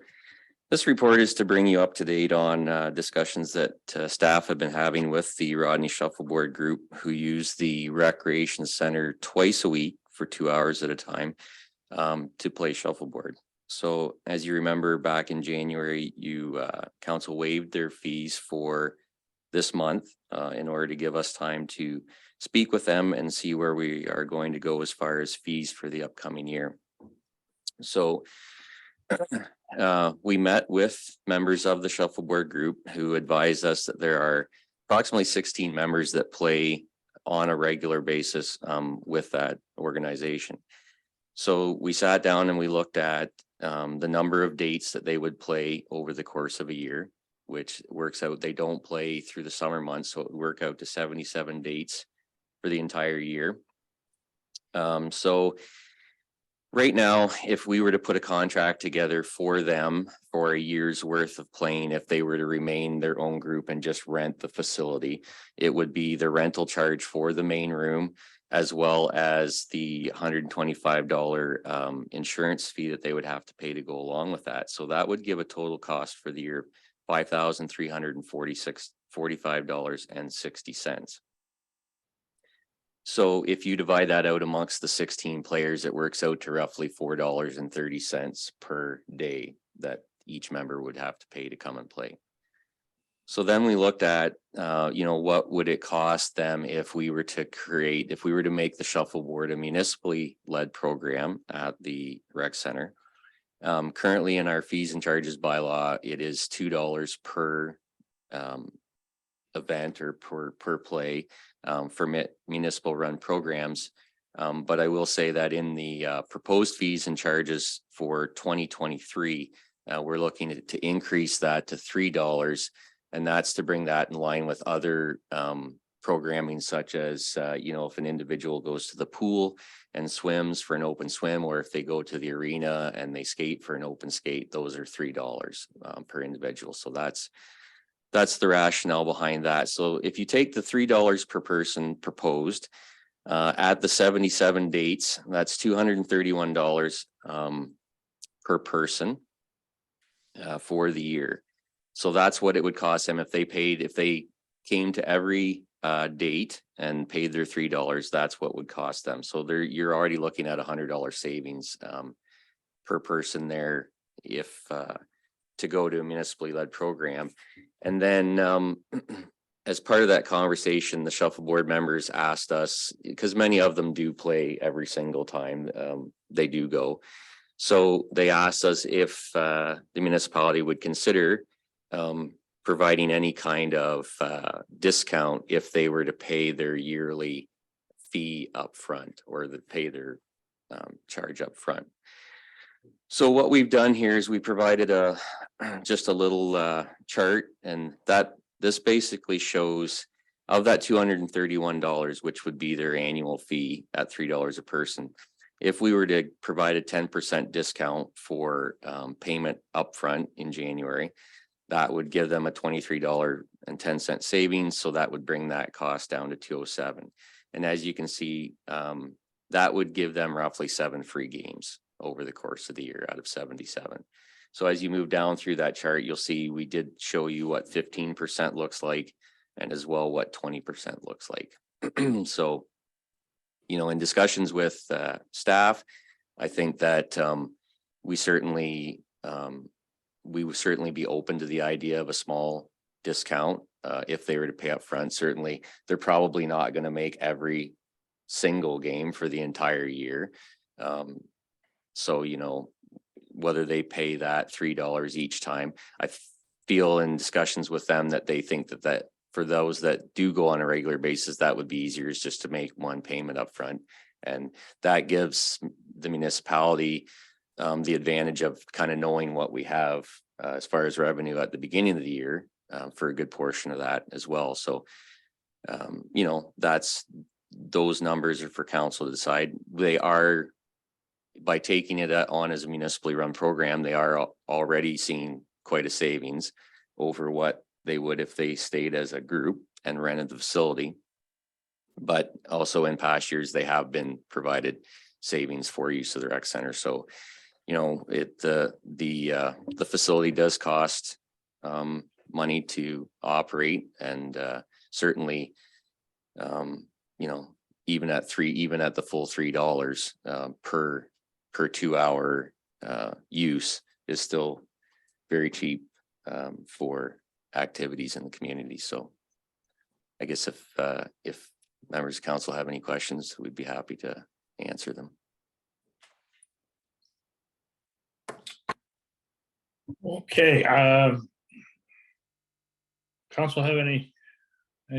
This report is to bring you up to date on discussions that staff have been having with the Rodney Shuffleboard Group, who use the recreation center twice a week for 2 hours at a time to play shuffleboard. So as you remember, back in January, council waived their fees for this month in order to give us time to speak with them and see where we are going to go as far as fees for the upcoming year. So we met with members of the shuffleboard group who advised us that there are approximately 16 members that play on a regular basis with that organization. So we sat down and we looked at the number of dates that they would play over the course of a year, which works out, they don't play through the summer months, so it would work out to 77 dates for the entire year. So right now, if we were to put a contract together for them for a year's worth of playing, if they were to remain their own group and just rent the facility, it would be the rental charge for the main room, as well as the $125 insurance fee that they would have to pay to go along with that. So that would give a total cost for the year $5,345.60. So if you divide that out amongst the 16 players, it works out to roughly $4.30 per day that each member would have to pay to come and play. So then we looked at, what would it cost them if we were to make the shuffleboard a municipally led program at the rec center. Currently in our fees and charges bylaw, it is $2 per event or per play for municipal run programs. But I will say that in the proposed fees and charges for 2023, we're looking to increase that to $3. And that's to bring that in line with other programming, such as, if an individual goes to the pool and swims for an open swim, or if they go to the arena and they skate for an open skate, those are $3 per individual. So that's the rationale behind that. So if you take the $3 per person proposed at the 77 dates, that's $231 per person for the year. So that's what it would cost them if they came to every date and paid their $3. That's what would cost them. So you're already looking at $100 savings per person there if to go to a municipally led program. And then as part of that conversation, the shuffleboard members asked us, because many of them do play every single time they do go. So they asked us if the municipality would consider providing any kind of discount if they were to pay their yearly fee up front, or pay their charge up front. So what we've done here is we provided just a little chart, and this basically shows of that $231, which would be their annual fee at $3 a person. If we were to provide a 10% discount for payment upfront in January, that would give them a $23.10 savings. So that would bring that cost down to $207. And as you can see, that would give them roughly 7 free games over the course of the year out of 77. So as you move down through that chart, you'll see we did show you what 15% looks like, and as well what 20% looks like. So, you know, in discussions with staff, I think that we would certainly be open to the idea of a small discount if they were to pay up front. Certainly, they're probably not going to make every single game for the entire year. So, you know, whether they pay that $3 each time, I feel in discussions with them that they think that for those that do go on a regular basis, that would be easier, is just to make one payment up front. And that gives the municipality the advantage of kind of knowing what we have as far as revenue at the beginning of the year for a good portion of that as well. So, you know, those numbers are for council to decide. They are, by taking it on as a municipally run program, they are already seeing quite a savings over what they would if they stayed as a group and rented the facility. But also in past years, they have been provided savings for use of their rec center. So, you know, the facility does cost money to operate, and certainly, you know, even at the full $3 per 2 hour use is still very cheap for activities in the community. So I guess if members of council have any questions, we'd be happy to answer them. Okay, council have any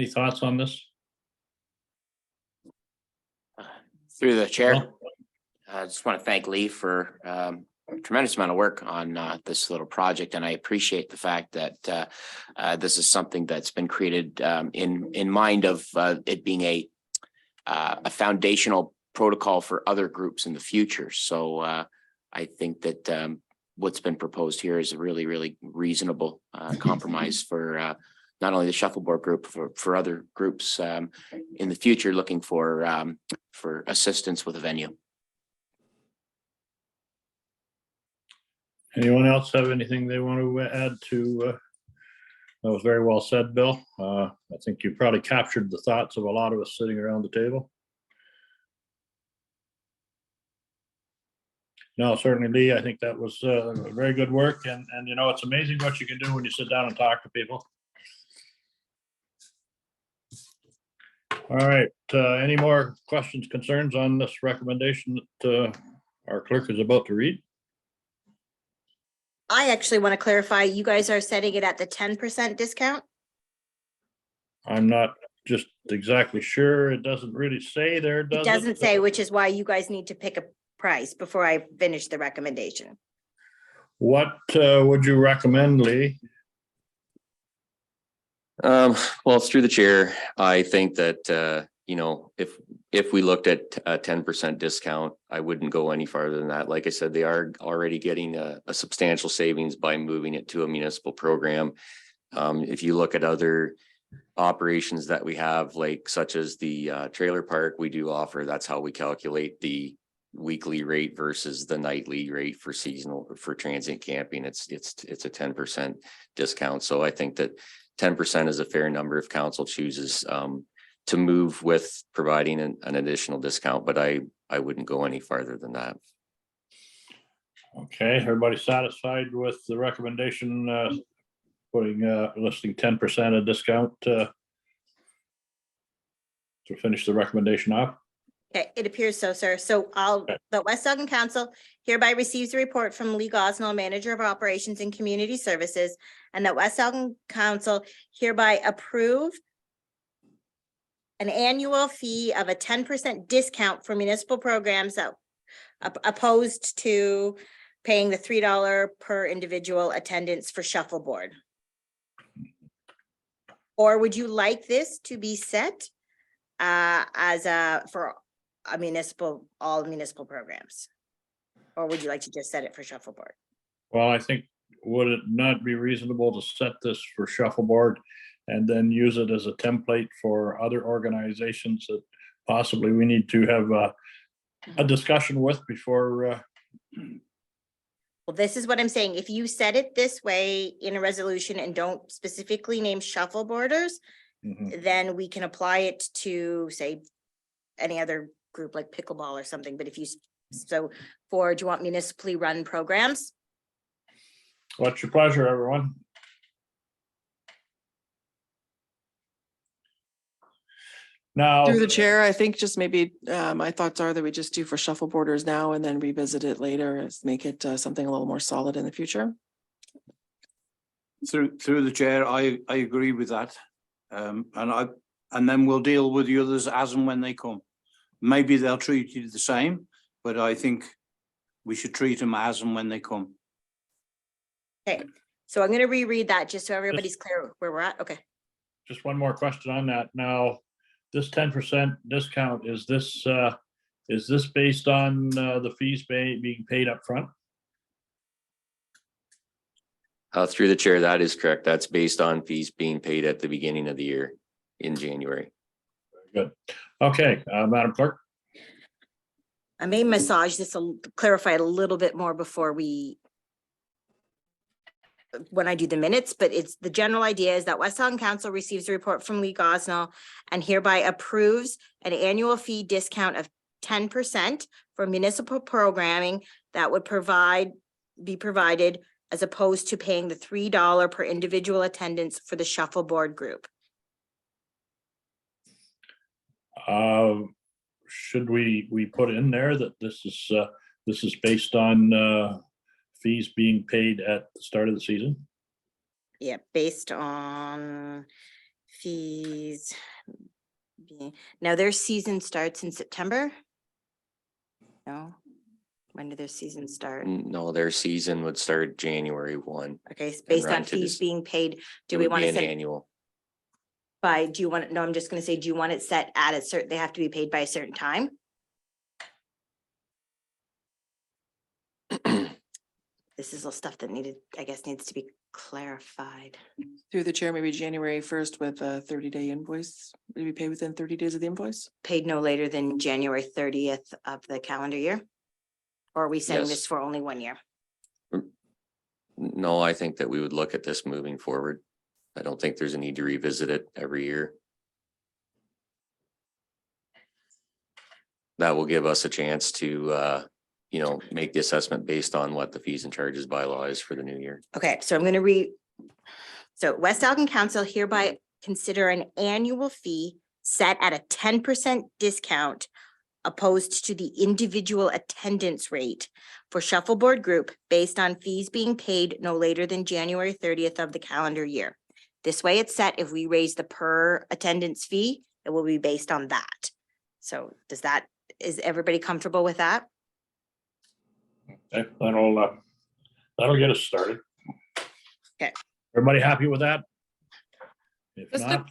thoughts on this? Through the chair, No? I just want to thank Lee for a tremendous amount of work on this little project, and I appreciate the fact that this is something that's been created in mind of it being a foundational protocol for other groups in the future. So I think that what's been proposed here is a really, really reasonable compromise for not only the shuffleboard group, for other groups in the future looking for assistance with a venue. Anyone else have anything they want to add to? That was very well said, Bill. I think you probably captured the thoughts of a lot of us sitting around the table. No, certainly, Lee, I think that was very good work, and you know, it's amazing what you can do when you sit down and talk to people. All right, any more questions, concerns on this recommendation that our clerk is about to read? I actually want to clarify, you guys are setting it at the 10% discount? I'm not just exactly sure. It doesn't really say there, does It it? doesn't say, which is why you guys need to pick a price before I finish the recommendation. What would you recommend, Lee? Well, through the chair, I think that, you know, if we looked at a 10% discount, I wouldn't go any farther than that. Like I said, they are already getting a substantial savings by moving it to a municipal program. If you look at other operations that we have, like such as the trailer park, we do offer, that's how we calculate the weekly rate versus the nightly rate for seasonal, for transient camping. It's a 10% discount. So I think that 10% is a fair number if council chooses to move with providing an additional discount, but I wouldn't go any farther than that. Okay, everybody satisfied with the recommendation, listing 10% a discount to finish the recommendation off? Okay, it appears so, sir. So the West Elgin Council hereby receives a report from Lee Gosnell, Manager of Operations and Community Services, and that West Elgin Council hereby approve an annual fee of a 10% discount for municipal programs that opposed to paying the $3 per individual attendance for shuffleboard. Or would you like this to be set for all municipal programs? Or would you like to just set it for shuffleboard? Well, I think would it not be reasonable to set this for shuffleboard and then use it as a template for other organizations that possibly we need to have a discussion with before? Well, this is what I'm saying. If you set it this way in a resolution and don't specifically name shuffleboarders, Mhm. then we can apply it to, say, any other group like pickleball or something. But if you, so for, do you want municipally run programs? What's your pleasure, everyone? Now, Through the chair, I think just maybe my thoughts are that we just do for shuffleboarders now and then revisit it later, as make it something a little more solid in the future. Through the chair, I agree with that. And then we'll deal with the others as and when they come. Maybe they'll treat you the same, but I think we should treat them as and when they come. Okay, so I'm gonna reread that just so everybody's clear where we're at. Okay. just one more question on that. Now, this 10% discount, is this based on the fees being paid up front? Through the chair, that is correct. That's based on fees being paid at the beginning of the year in January. Good. Okay, Madam Clerk. I may massage this, clarify it a little bit more before when I do the minutes, but it's the general idea is that West Elgin Council receives a report from Lee Gosnell and hereby approves an annual fee discount of 10% for municipal programming that would be provided as opposed to paying the $3 per individual attendance for the shuffleboard group. Should we put in there that this is based on fees being paid at the start of the season? Yeah, based on fees. Now their season starts in September? No? When did their season start? No, their season would start January 1. Okay, it's based run on to fees this- being paid. It Do we would want be to an set annual. by, do you want it? No, I'm just gonna say, do you want it set at a certain, they have to be paid by a certain time? This is all stuff that needs to be clarified. Through the chair, maybe January 1st with a 30-day invoice. Will we pay within 30 days of the invoice? Paid no later than January 30th of the calendar year? Or are we saying this Yes. for only 1 year? No, I think that we would look at this moving forward. I don't think there's a need to revisit it every year. That will give us a chance to, make the assessment based on what the fees and charges bylaw is for the new year. Okay, so I'm gonna read. So West Elgin Council hereby consider an annual fee set at a 10% discount opposed to the individual attendance rate for shuffleboard group based on fees being paid no later than January 30th of the calendar year. This way it's set, if we raise the per attendance fee, it will be based on that. So is everybody comfortable with that? Okay, that'll get us started. Okay. Everybody happy with that? If not,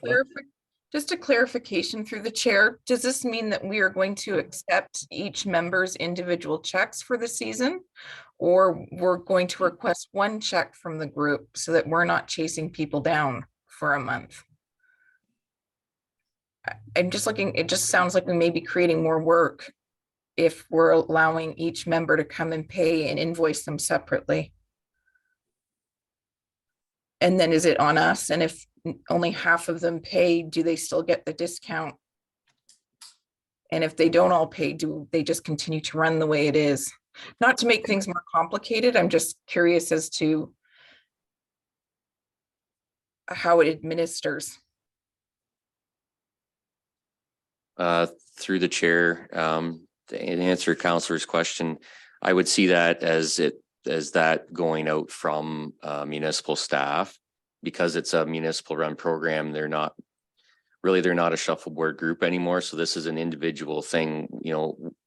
Just a clarification through the chair. Does this mean that we are going to accept each member's individual checks for the season? Or we're going to request one check from the group so that we're not chasing people down for a month? I'm just looking, it just sounds like we may be creating more work if we're allowing each member to come and pay and invoice them separately. And then is it on us? And if only half of them pay, do they still get the discount? And if they don't all pay, do they just continue to run the way it is? Not to make things more complicated, I'm just curious as to how it administers. Through the chair, to answer Councillor's question, I would see that as that going out from municipal staff, because it's a municipal run program. They're not a shuffleboard group anymore. So this is an individual thing.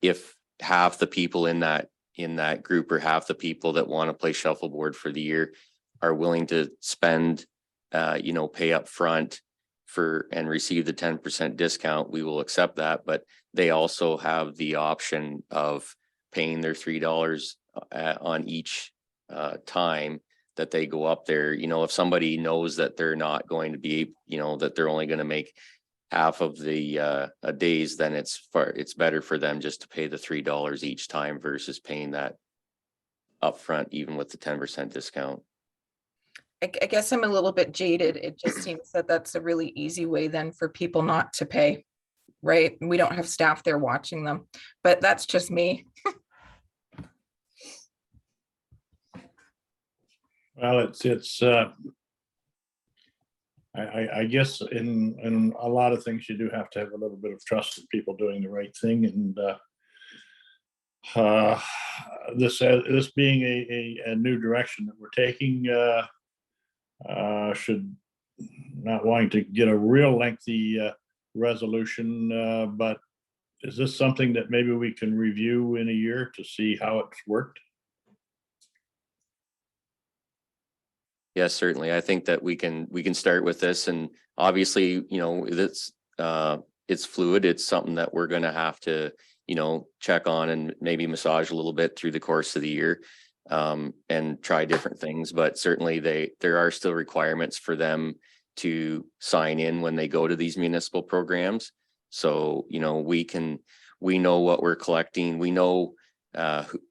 If half the people in that group or half the people that want to play shuffleboard for the year are willing to spend, pay up front and receive the 10% discount, we will accept that. But they also have the option of paying their $3 on each time that they go up there. You know, if somebody knows that they're not going to be, you know, that they're only going to make half of the a days, then it's better for them just to pay the $3 each time versus paying that upfront, even with the 10% discount. I guess I'm a little bit jaded. It just seems that that's a really easy way then for people not to pay, right? We don't have staff there watching them, but that's just me. Well, I guess in a lot of things, you do have to have a little bit of trust in people doing the right thing, and this being a new direction that we're taking, should not wanting to get a real lengthy resolution, but is this something that maybe we can review in a year to see how it's worked? Yes, certainly. I think that we can start with this, and obviously, you know, it's fluid. It's something that we're going to have to, you know, check on and maybe massage a little bit through the course of the year, and try different things. But certainly there are still requirements for them to sign in when they go to these municipal programs. So, you know, we know what we're collecting. We know,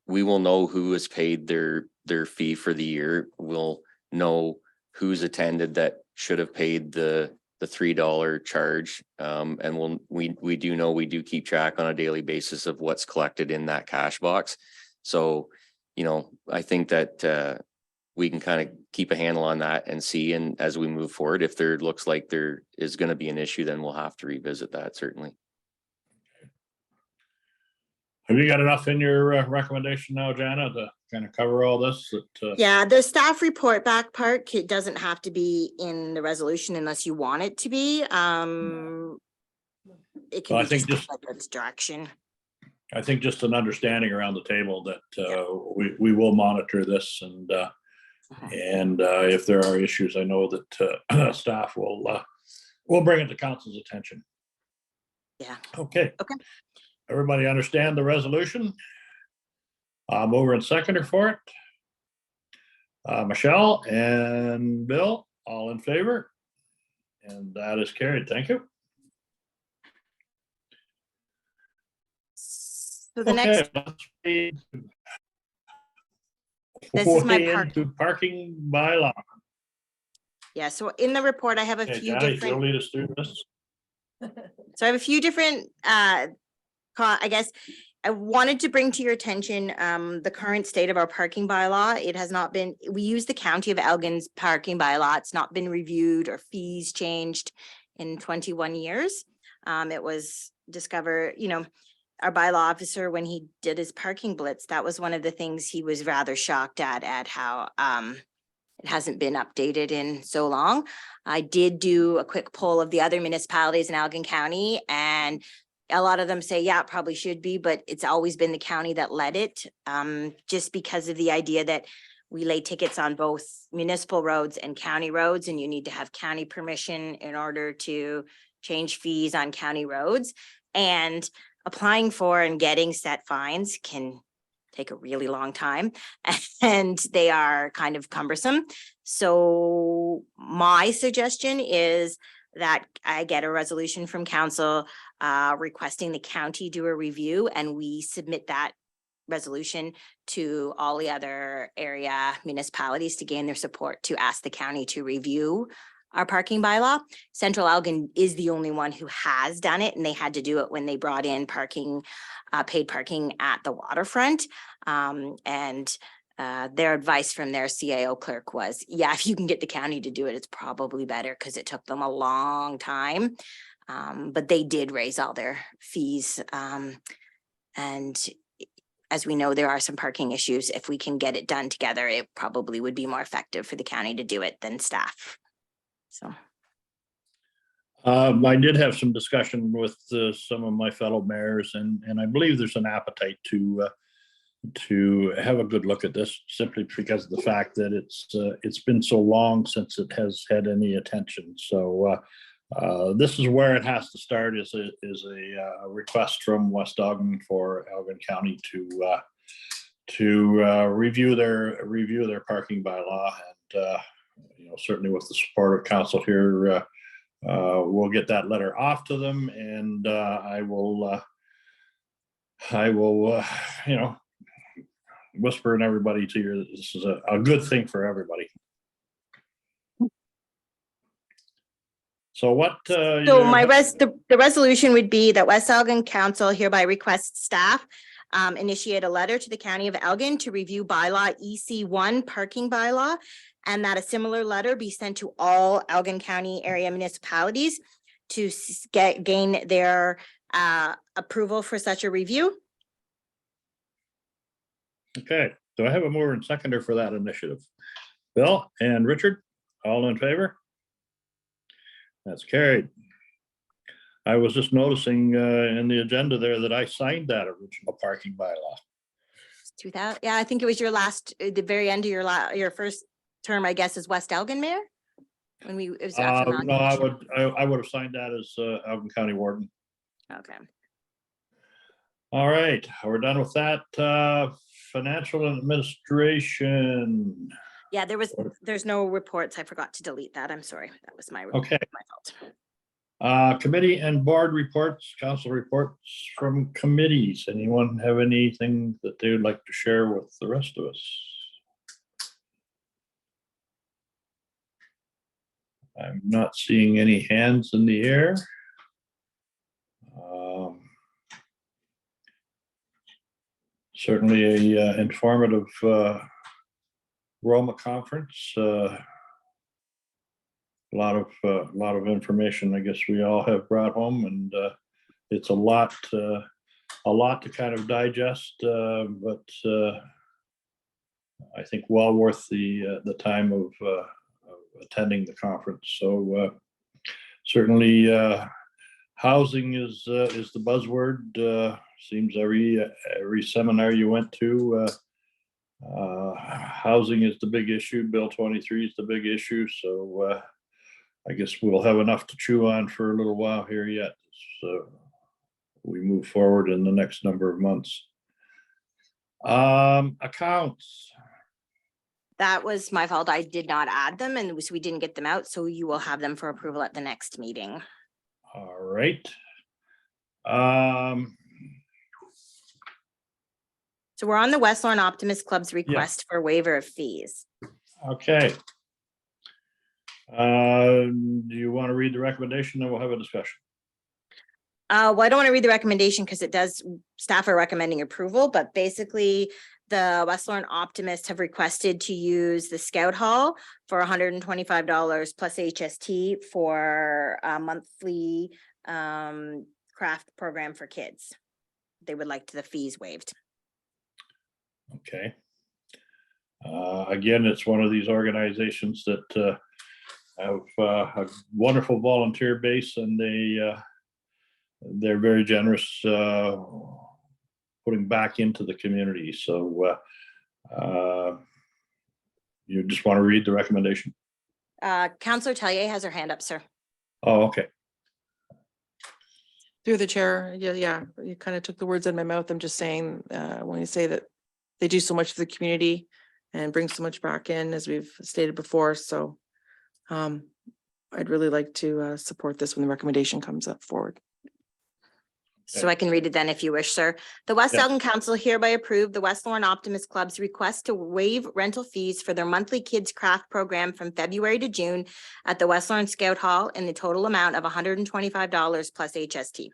we will know who has paid their fee for the year. We'll know who's attended that should have paid the $3 charge. And we do know, we do keep track on a daily basis of what's collected in that cash box. So, you know, I think that we can kind of keep a handle on that and see, and as we move forward, if there looks like there is going to be an issue, then we'll have to revisit that, certainly. Have you got enough in your recommendation now, Jana, to kind of cover all this? Yeah, the staff report back part, it doesn't have to be in the resolution unless you want it to be. It can Well, I be think just like its direction. I think just an understanding around the table that we will monitor this, and if there are issues, I know that staff will bring it to council's attention. Yeah. Okay. Okay. Everybody understand the resolution? Mover and seconder for it. Michelle and Bill, all in favor? And that is carried. Thank you. So the next, this is my parking bylaw. yeah, so in the report, I have a Okay, few Johnny, different. you'll lead us through this. So I have a few different, I guess, I wanted to bring to your attention the current state of our parking bylaw. It has not been, we use the County of Elgin's parking bylaw. It's not been reviewed or fees changed in 21 years. It was discovered, you know, our bylaw officer, when he did his parking blitz, that was one of the things he was rather shocked at how it hasn't been updated in so long. I did do a quick poll of the other municipalities in Elgin County, and a lot of them say, yeah, it probably should be, but it's always been the county that led it, just because of the idea that we lay tickets on both municipal roads and county roads, and you need to have county permission in order to change fees on county roads. And applying for and getting set fines can take a really long time, and they are kind of cumbersome. So my suggestion is that I get a resolution from council requesting the county do a review, and we submit that resolution to all the other area municipalities to gain their support to ask the county to review our parking bylaw. Central Elgin is the only one who has done it, and they had to do it when they brought in parking, paid parking at the waterfront. Their advice from their CAO clerk was, yeah, if you can get the county to do it, it's probably better, because it took them a long time. But they did raise all their fees. And as we know, there are some parking issues. If we can get it done together, it probably would be more effective for the county to do it than staff. So. I did have some discussion with some of my fellow mayors, and I believe there's an appetite to have a good look at this, simply because of the fact that it's been so long since it has had any attention. So this is where it has to start, is a request from West Elgin for Elgin County to review their parking bylaw, certainly with the support of council here, we'll get that letter off to them, and I will, whisper in everybody's ear that this is a good thing for everybody. So what? So the resolution would be that West Elgin Council hereby requests staff initiate a letter to the County of Elgin to review bylaw EC1 parking bylaw, and that a similar letter be sent to all Elgin County area municipalities to gain their approval for such a review. Okay, do I have a mover and seconder for that initiative? Bill and Richard, all in favor? That's carried. I was just noticing in the agenda there that I signed that original parking bylaw. 2000, yeah, I think it was your last, the very end of your first term, I guess, as West Elgin mayor. When it was after No, I amalgamation. would have signed that as Elgin County Warden. Okay. All right, we're done with that. Financial administration. Yeah, there's no reports. I forgot to delete that. I'm sorry. That was my Okay. my fault. Committee and board reports, council reports from committees. Anyone have anything that they would like to share with the rest of us? I'm not seeing any hands in the air. Certainly a informative Roma conference. A lot of information I guess we all have brought home, and it's a lot to kind of digest, but I think well worth the time of attending the conference. So certainly housing is the buzzword. Seems every seminar you went to, housing is the big issue. Bill 23 is the big issue. So I guess we'll have enough to chew on for a little while here yet. So we move forward in the next number of months. Accounts. That was my fault. I did not add them, and we didn't get them out. So you will have them for approval at the next meeting. All right. So we're on the West Lawn Optimist Club's request for waiver of fees. Okay. Do you want to read the recommendation, and we'll have a discussion? Well, I don't want to read the recommendation because staff are recommending approval, but basically the West Lawn Optimists have requested to use the Scout Hall for $125 plus HST for a monthly craft program for kids. They would like the fees waived. Okay. Again, it's one of these organizations that have a wonderful volunteer base, and they're very generous putting back into the community. So you just want to read the recommendation? Councillor Tellier has her hand up, sir. Oh, okay. Through the chair, yeah, you kind of took the words out of my mouth. I'm just saying, when you say that they do so much for the community and bring so much back in, as we've stated before. So I'd really like to support this when the recommendation comes up forward. So I can read it then if you wish, sir. The West Elgin Council hereby approve the West Lawn Optimist Club's request to waive rental fees for their monthly kids craft program from February to June at the West Lawn Scout Hall in the total amount of $125 plus HST.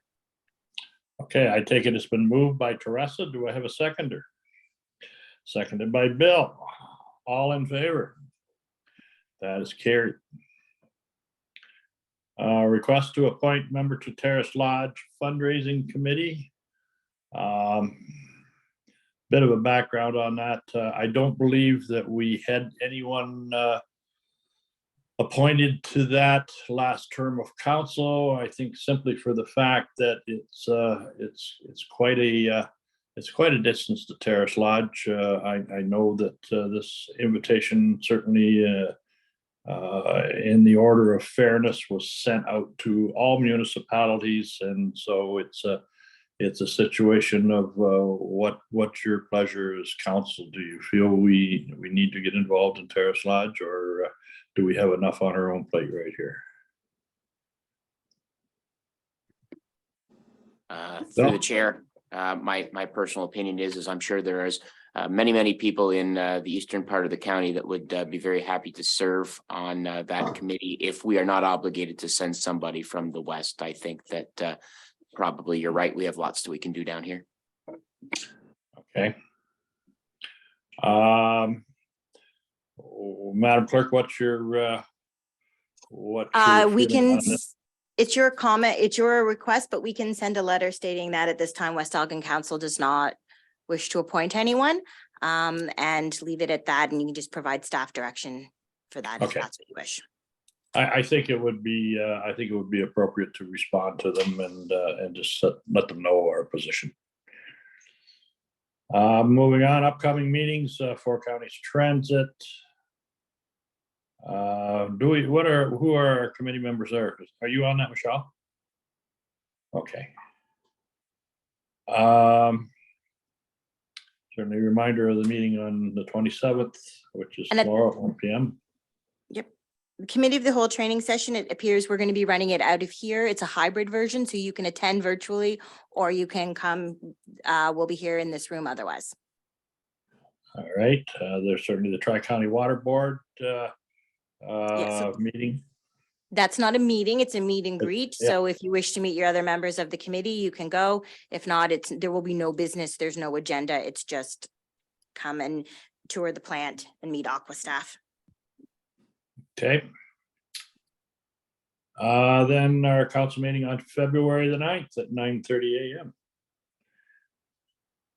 Okay, I take it it's been moved by Teresa. Do I have a seconder? Seconded by Bill. All in favor? That is carried. Request to appoint member to Terrace Lodge Fundraising Committee. Bit of a background on that. I don't believe that we had anyone appointed to that last term of council. I think simply for the fact that it's quite a distance to Terrace Lodge. I know that this invitation certainly in the order of fairness was sent out to all municipalities, and so it's a situation of what's your pleasure as council? Do you feel we need to get involved in Terrace Lodge, or do we have enough on our own plate right here? Through the chair, my personal opinion is I'm sure there is many people in the eastern part of the county that would be very happy to serve on that committee if we are not obligated to send somebody from the west. I think that probably you're right. We have lots that we can do down here. Okay. Madam Clerk, what's your We feeling can, on this? it's your comment, it's your request, but we can send a letter stating that at this time West Elgin Council does not wish to appoint anyone, and leave it at that, and you can just provide staff direction for that if Okay. that's what you wish. I think it would be appropriate to respond to them and just let them know our position. Moving on, upcoming meetings, Four Counties Transit. Who are our committee members there? Are you on that, Michelle? Okay. Certainly a reminder of the meeting on the 27th, which is And tomorrow at 1 p.m. Yep. The committee of the whole training session, it appears we're going to be running it out of here. It's a hybrid version, so you can attend virtually or you can come. We'll be here in this room otherwise. All right. There's certainly the Tri-County Water Board Yes. meeting. That's not a meeting, it's a meet and greet. Yeah. So if you wish to meet your other members of the committee, you can go. If not, there will be no business. There's no agenda. It's just come and tour the plant and meet Aqua staff. Okay. Then our council meeting on February the 9th at 9:30 a.m.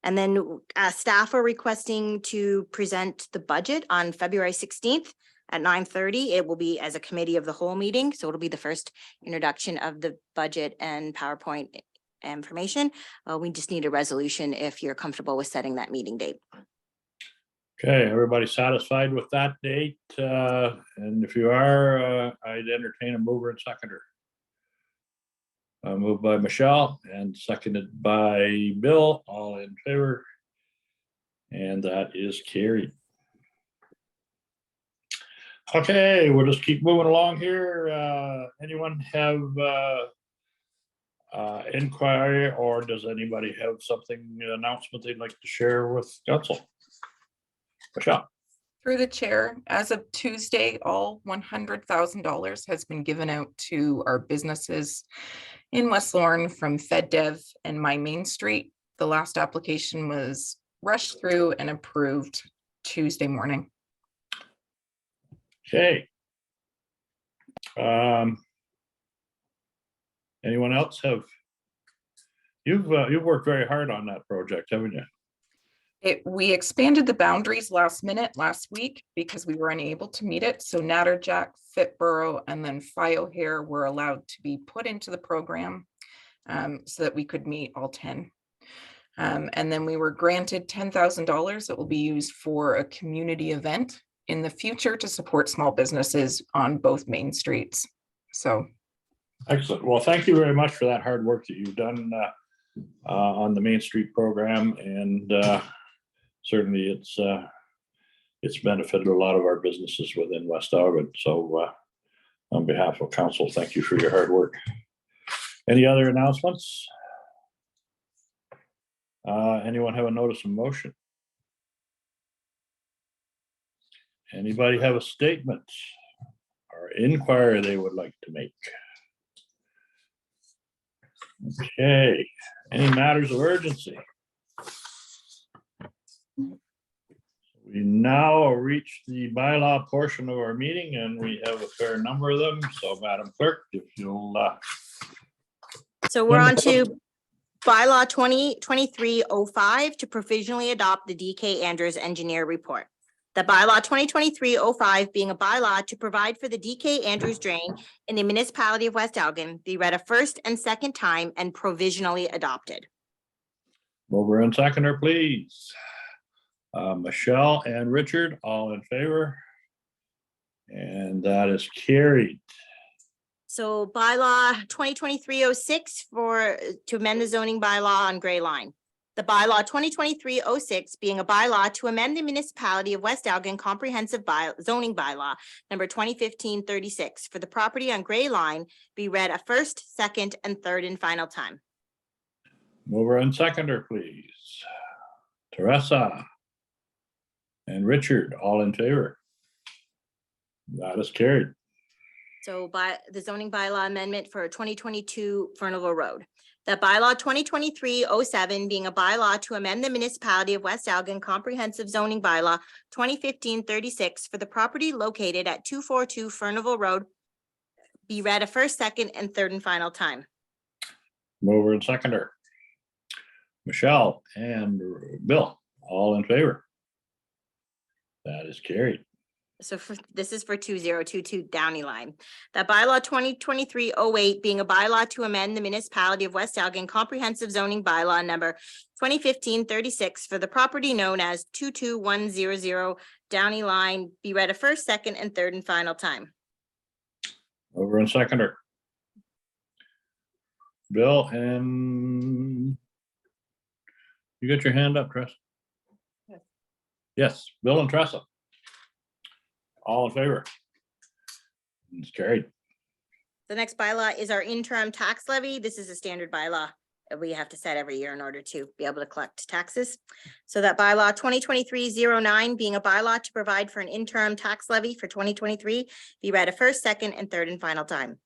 And then staff are requesting to present the budget on February 16th at 9:30. It will be as a committee of the whole meeting. So it'll be the first introduction of the budget and PowerPoint information. We just need a resolution if you're comfortable with setting that meeting date. Okay, everybody satisfied with that date? And if you are, I'd entertain a mover and seconder. Moved by Michelle and seconded by Bill, all in favor. And that is carried. Okay, we'll just keep moving along here. Anyone have inquiry, or does anybody have something, announcement they'd like to share with council? Michelle. Through the chair, as of Tuesday, all $100,000 has been given out to our businesses in West Lorne from FedDev and My Main Street. The last application was rushed through and approved Tuesday morning. Okay. Anyone else have? You've worked very hard on that project, haven't you? We expanded the boundaries last minute last week because we were unable to meet it. So Natterjack, Fitborough, and then Filehair were allowed to be put into the program so that we could meet all 10. And then we were granted $10,000 that will be used for a community event in the future to support small businesses on both main streets. So. Excellent. Well, thank you very much for that hard work that you've done on the Main Street program, and certainly it's benefited a lot of our businesses within West Elgin. So on behalf of council, thank you for your hard work. Any other announcements? Anyone have a notice of motion? Anybody have a statement or inquiry they would like to make? Okay, any matters of urgency? We now reach the bylaw portion of our meeting, and we have a fair number of them. So Madam Clerk, if you'll. So we're on to bylaw 2023-05 to provisionally adopt the DK Andrews engineer report. The bylaw 2023-05 being a bylaw to provide for the DK Andrews drain in the municipality of West Elgin be read a first and second time and provisionally adopted. Mover and seconder, please. Michelle and Richard, all in favor? And that is carried. So bylaw 2023-06 to amend the zoning bylaw on Gray Line. The bylaw 2023-06 being a bylaw to amend the municipality of West Elgin comprehensive zoning bylaw number 2015-36 for the property on Gray Line be read a first, second, and third and final time. Mover and seconder, please. Teresa and Richard, all in favor? That is carried. So by the zoning bylaw amendment for 2022 Furnival Road. That bylaw 2023-07 being a bylaw to amend the municipality of West Elgin comprehensive zoning bylaw 2015-36 for the property located at 242 Furnival Road be read a first, second, and third and final time. Mover and seconder. Michelle and Bill, all in favor? That is carried. So this is for 2022 Downey Line. That bylaw 2023-08 being a bylaw to amend the municipality of West Elgin comprehensive zoning bylaw number 2015-36 for the property known as 22100 Downey Line be read a first, second, and third and final time. Mover and seconder. Bill and you got your hand up, Tressa? Yes. Yes, Bill and Tressa. All in favor? It's carried. The next bylaw is our interim tax levy. This is a standard bylaw that we have to set every year in order to be able to collect taxes. So that bylaw 2023-09 being a bylaw to provide for an interim tax levy for 2023 be read a first, second, and third and final time.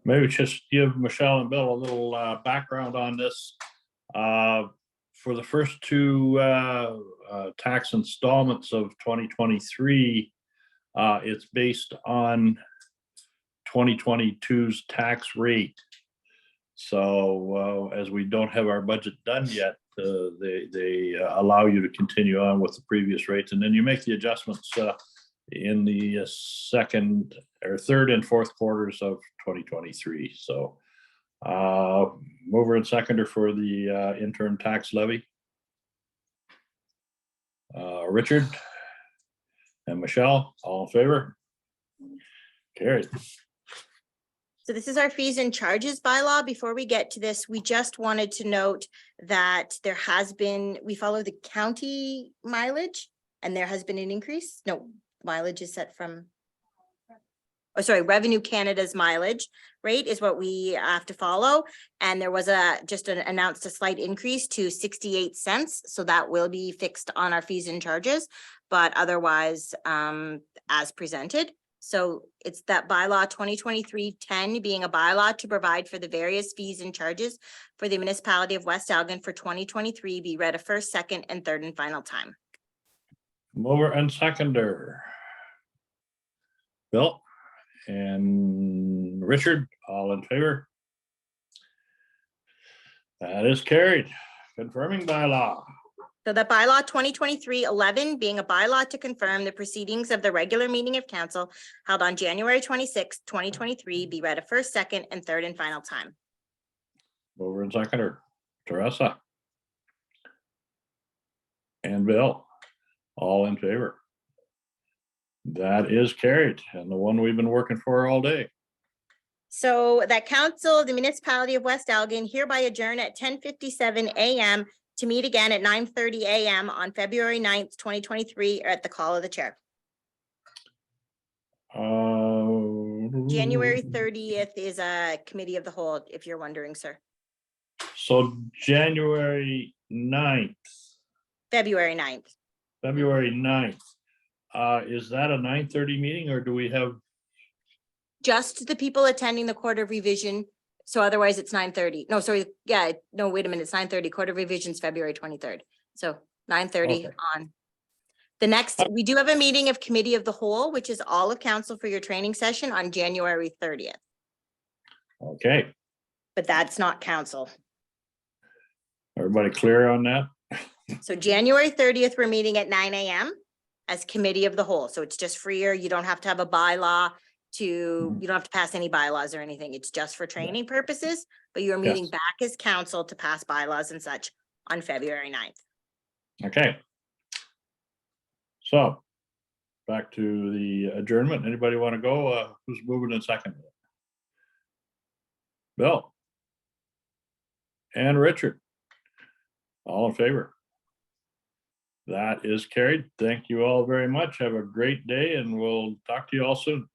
Maybe just give Michelle and Bill a little background on this. For the first two tax installments of 2023, it's based on 2022's tax rate. So as we don't have our budget done yet, they allow you to continue on with the previous rates, and then you make the adjustments in the second or third and fourth quarters of 2023. So mover and seconder for the interim tax levy. Richard and Michelle, all in favor? Carried. So this is our fees and charges bylaw. Before we get to this, we just wanted to note that there has been, we follow the county mileage and there has been an increase. No, mileage is set from, oh, sorry, Revenue Canada's mileage rate is what we have to follow. And there was announced a slight increase to 68 cents. So that will be fixed on our fees and charges, but otherwise as presented. So it's that bylaw 2023-10 being a bylaw to provide for the various fees and charges for the municipality of West Elgin for 2023 be read a first, second, and third and final time. Mover and seconder. Bill and Richard, all in favor? That is carried. Confirming bylaw. So that bylaw 2023-11 being a bylaw to confirm the proceedings of the regular meeting of council held on January 26, 2023 be read a first, second, and third and final time. Mover and seconder. Teresa and Bill, all in favor? That is carried, and the one we've been working for all day. So that council, the municipality of West Elgin hereby adjourn at 10:57 a.m. to meet again at 9:30 a.m. on February 9th, 2023, or at the call of the chair. January 30th is a committee of the whole, if you're wondering, sir. So January 9th, February 9th. February 9th. Is that a 9:30 meeting, or do we have? Just the people attending the Court of Revision. So otherwise it's 9:30. No, sorry. Yeah, no, wait a minute. It's 9:30. Court of Revision's February 23rd. So 9:30 Okay. on. The next, we do have a meeting of Committee of the Whole, which is all of council for your training session on January 30th. Okay, But that's not council. everybody clear on that? So January 30th, we're meeting at 9 a.m. as Committee of the Whole. So it's just freer. You don't have to have a bylaw you don't have to pass any bylaws or anything. It's just for training purposes, but you're meeting Yes. back as council to pass bylaws and such on February 9th. Okay. So back to the adjournment. Anybody want to go? Who's moving in second? Bill. And Richard. All in favor? That is carried. Thank you all very much. Have a great day and we'll talk to you all soon.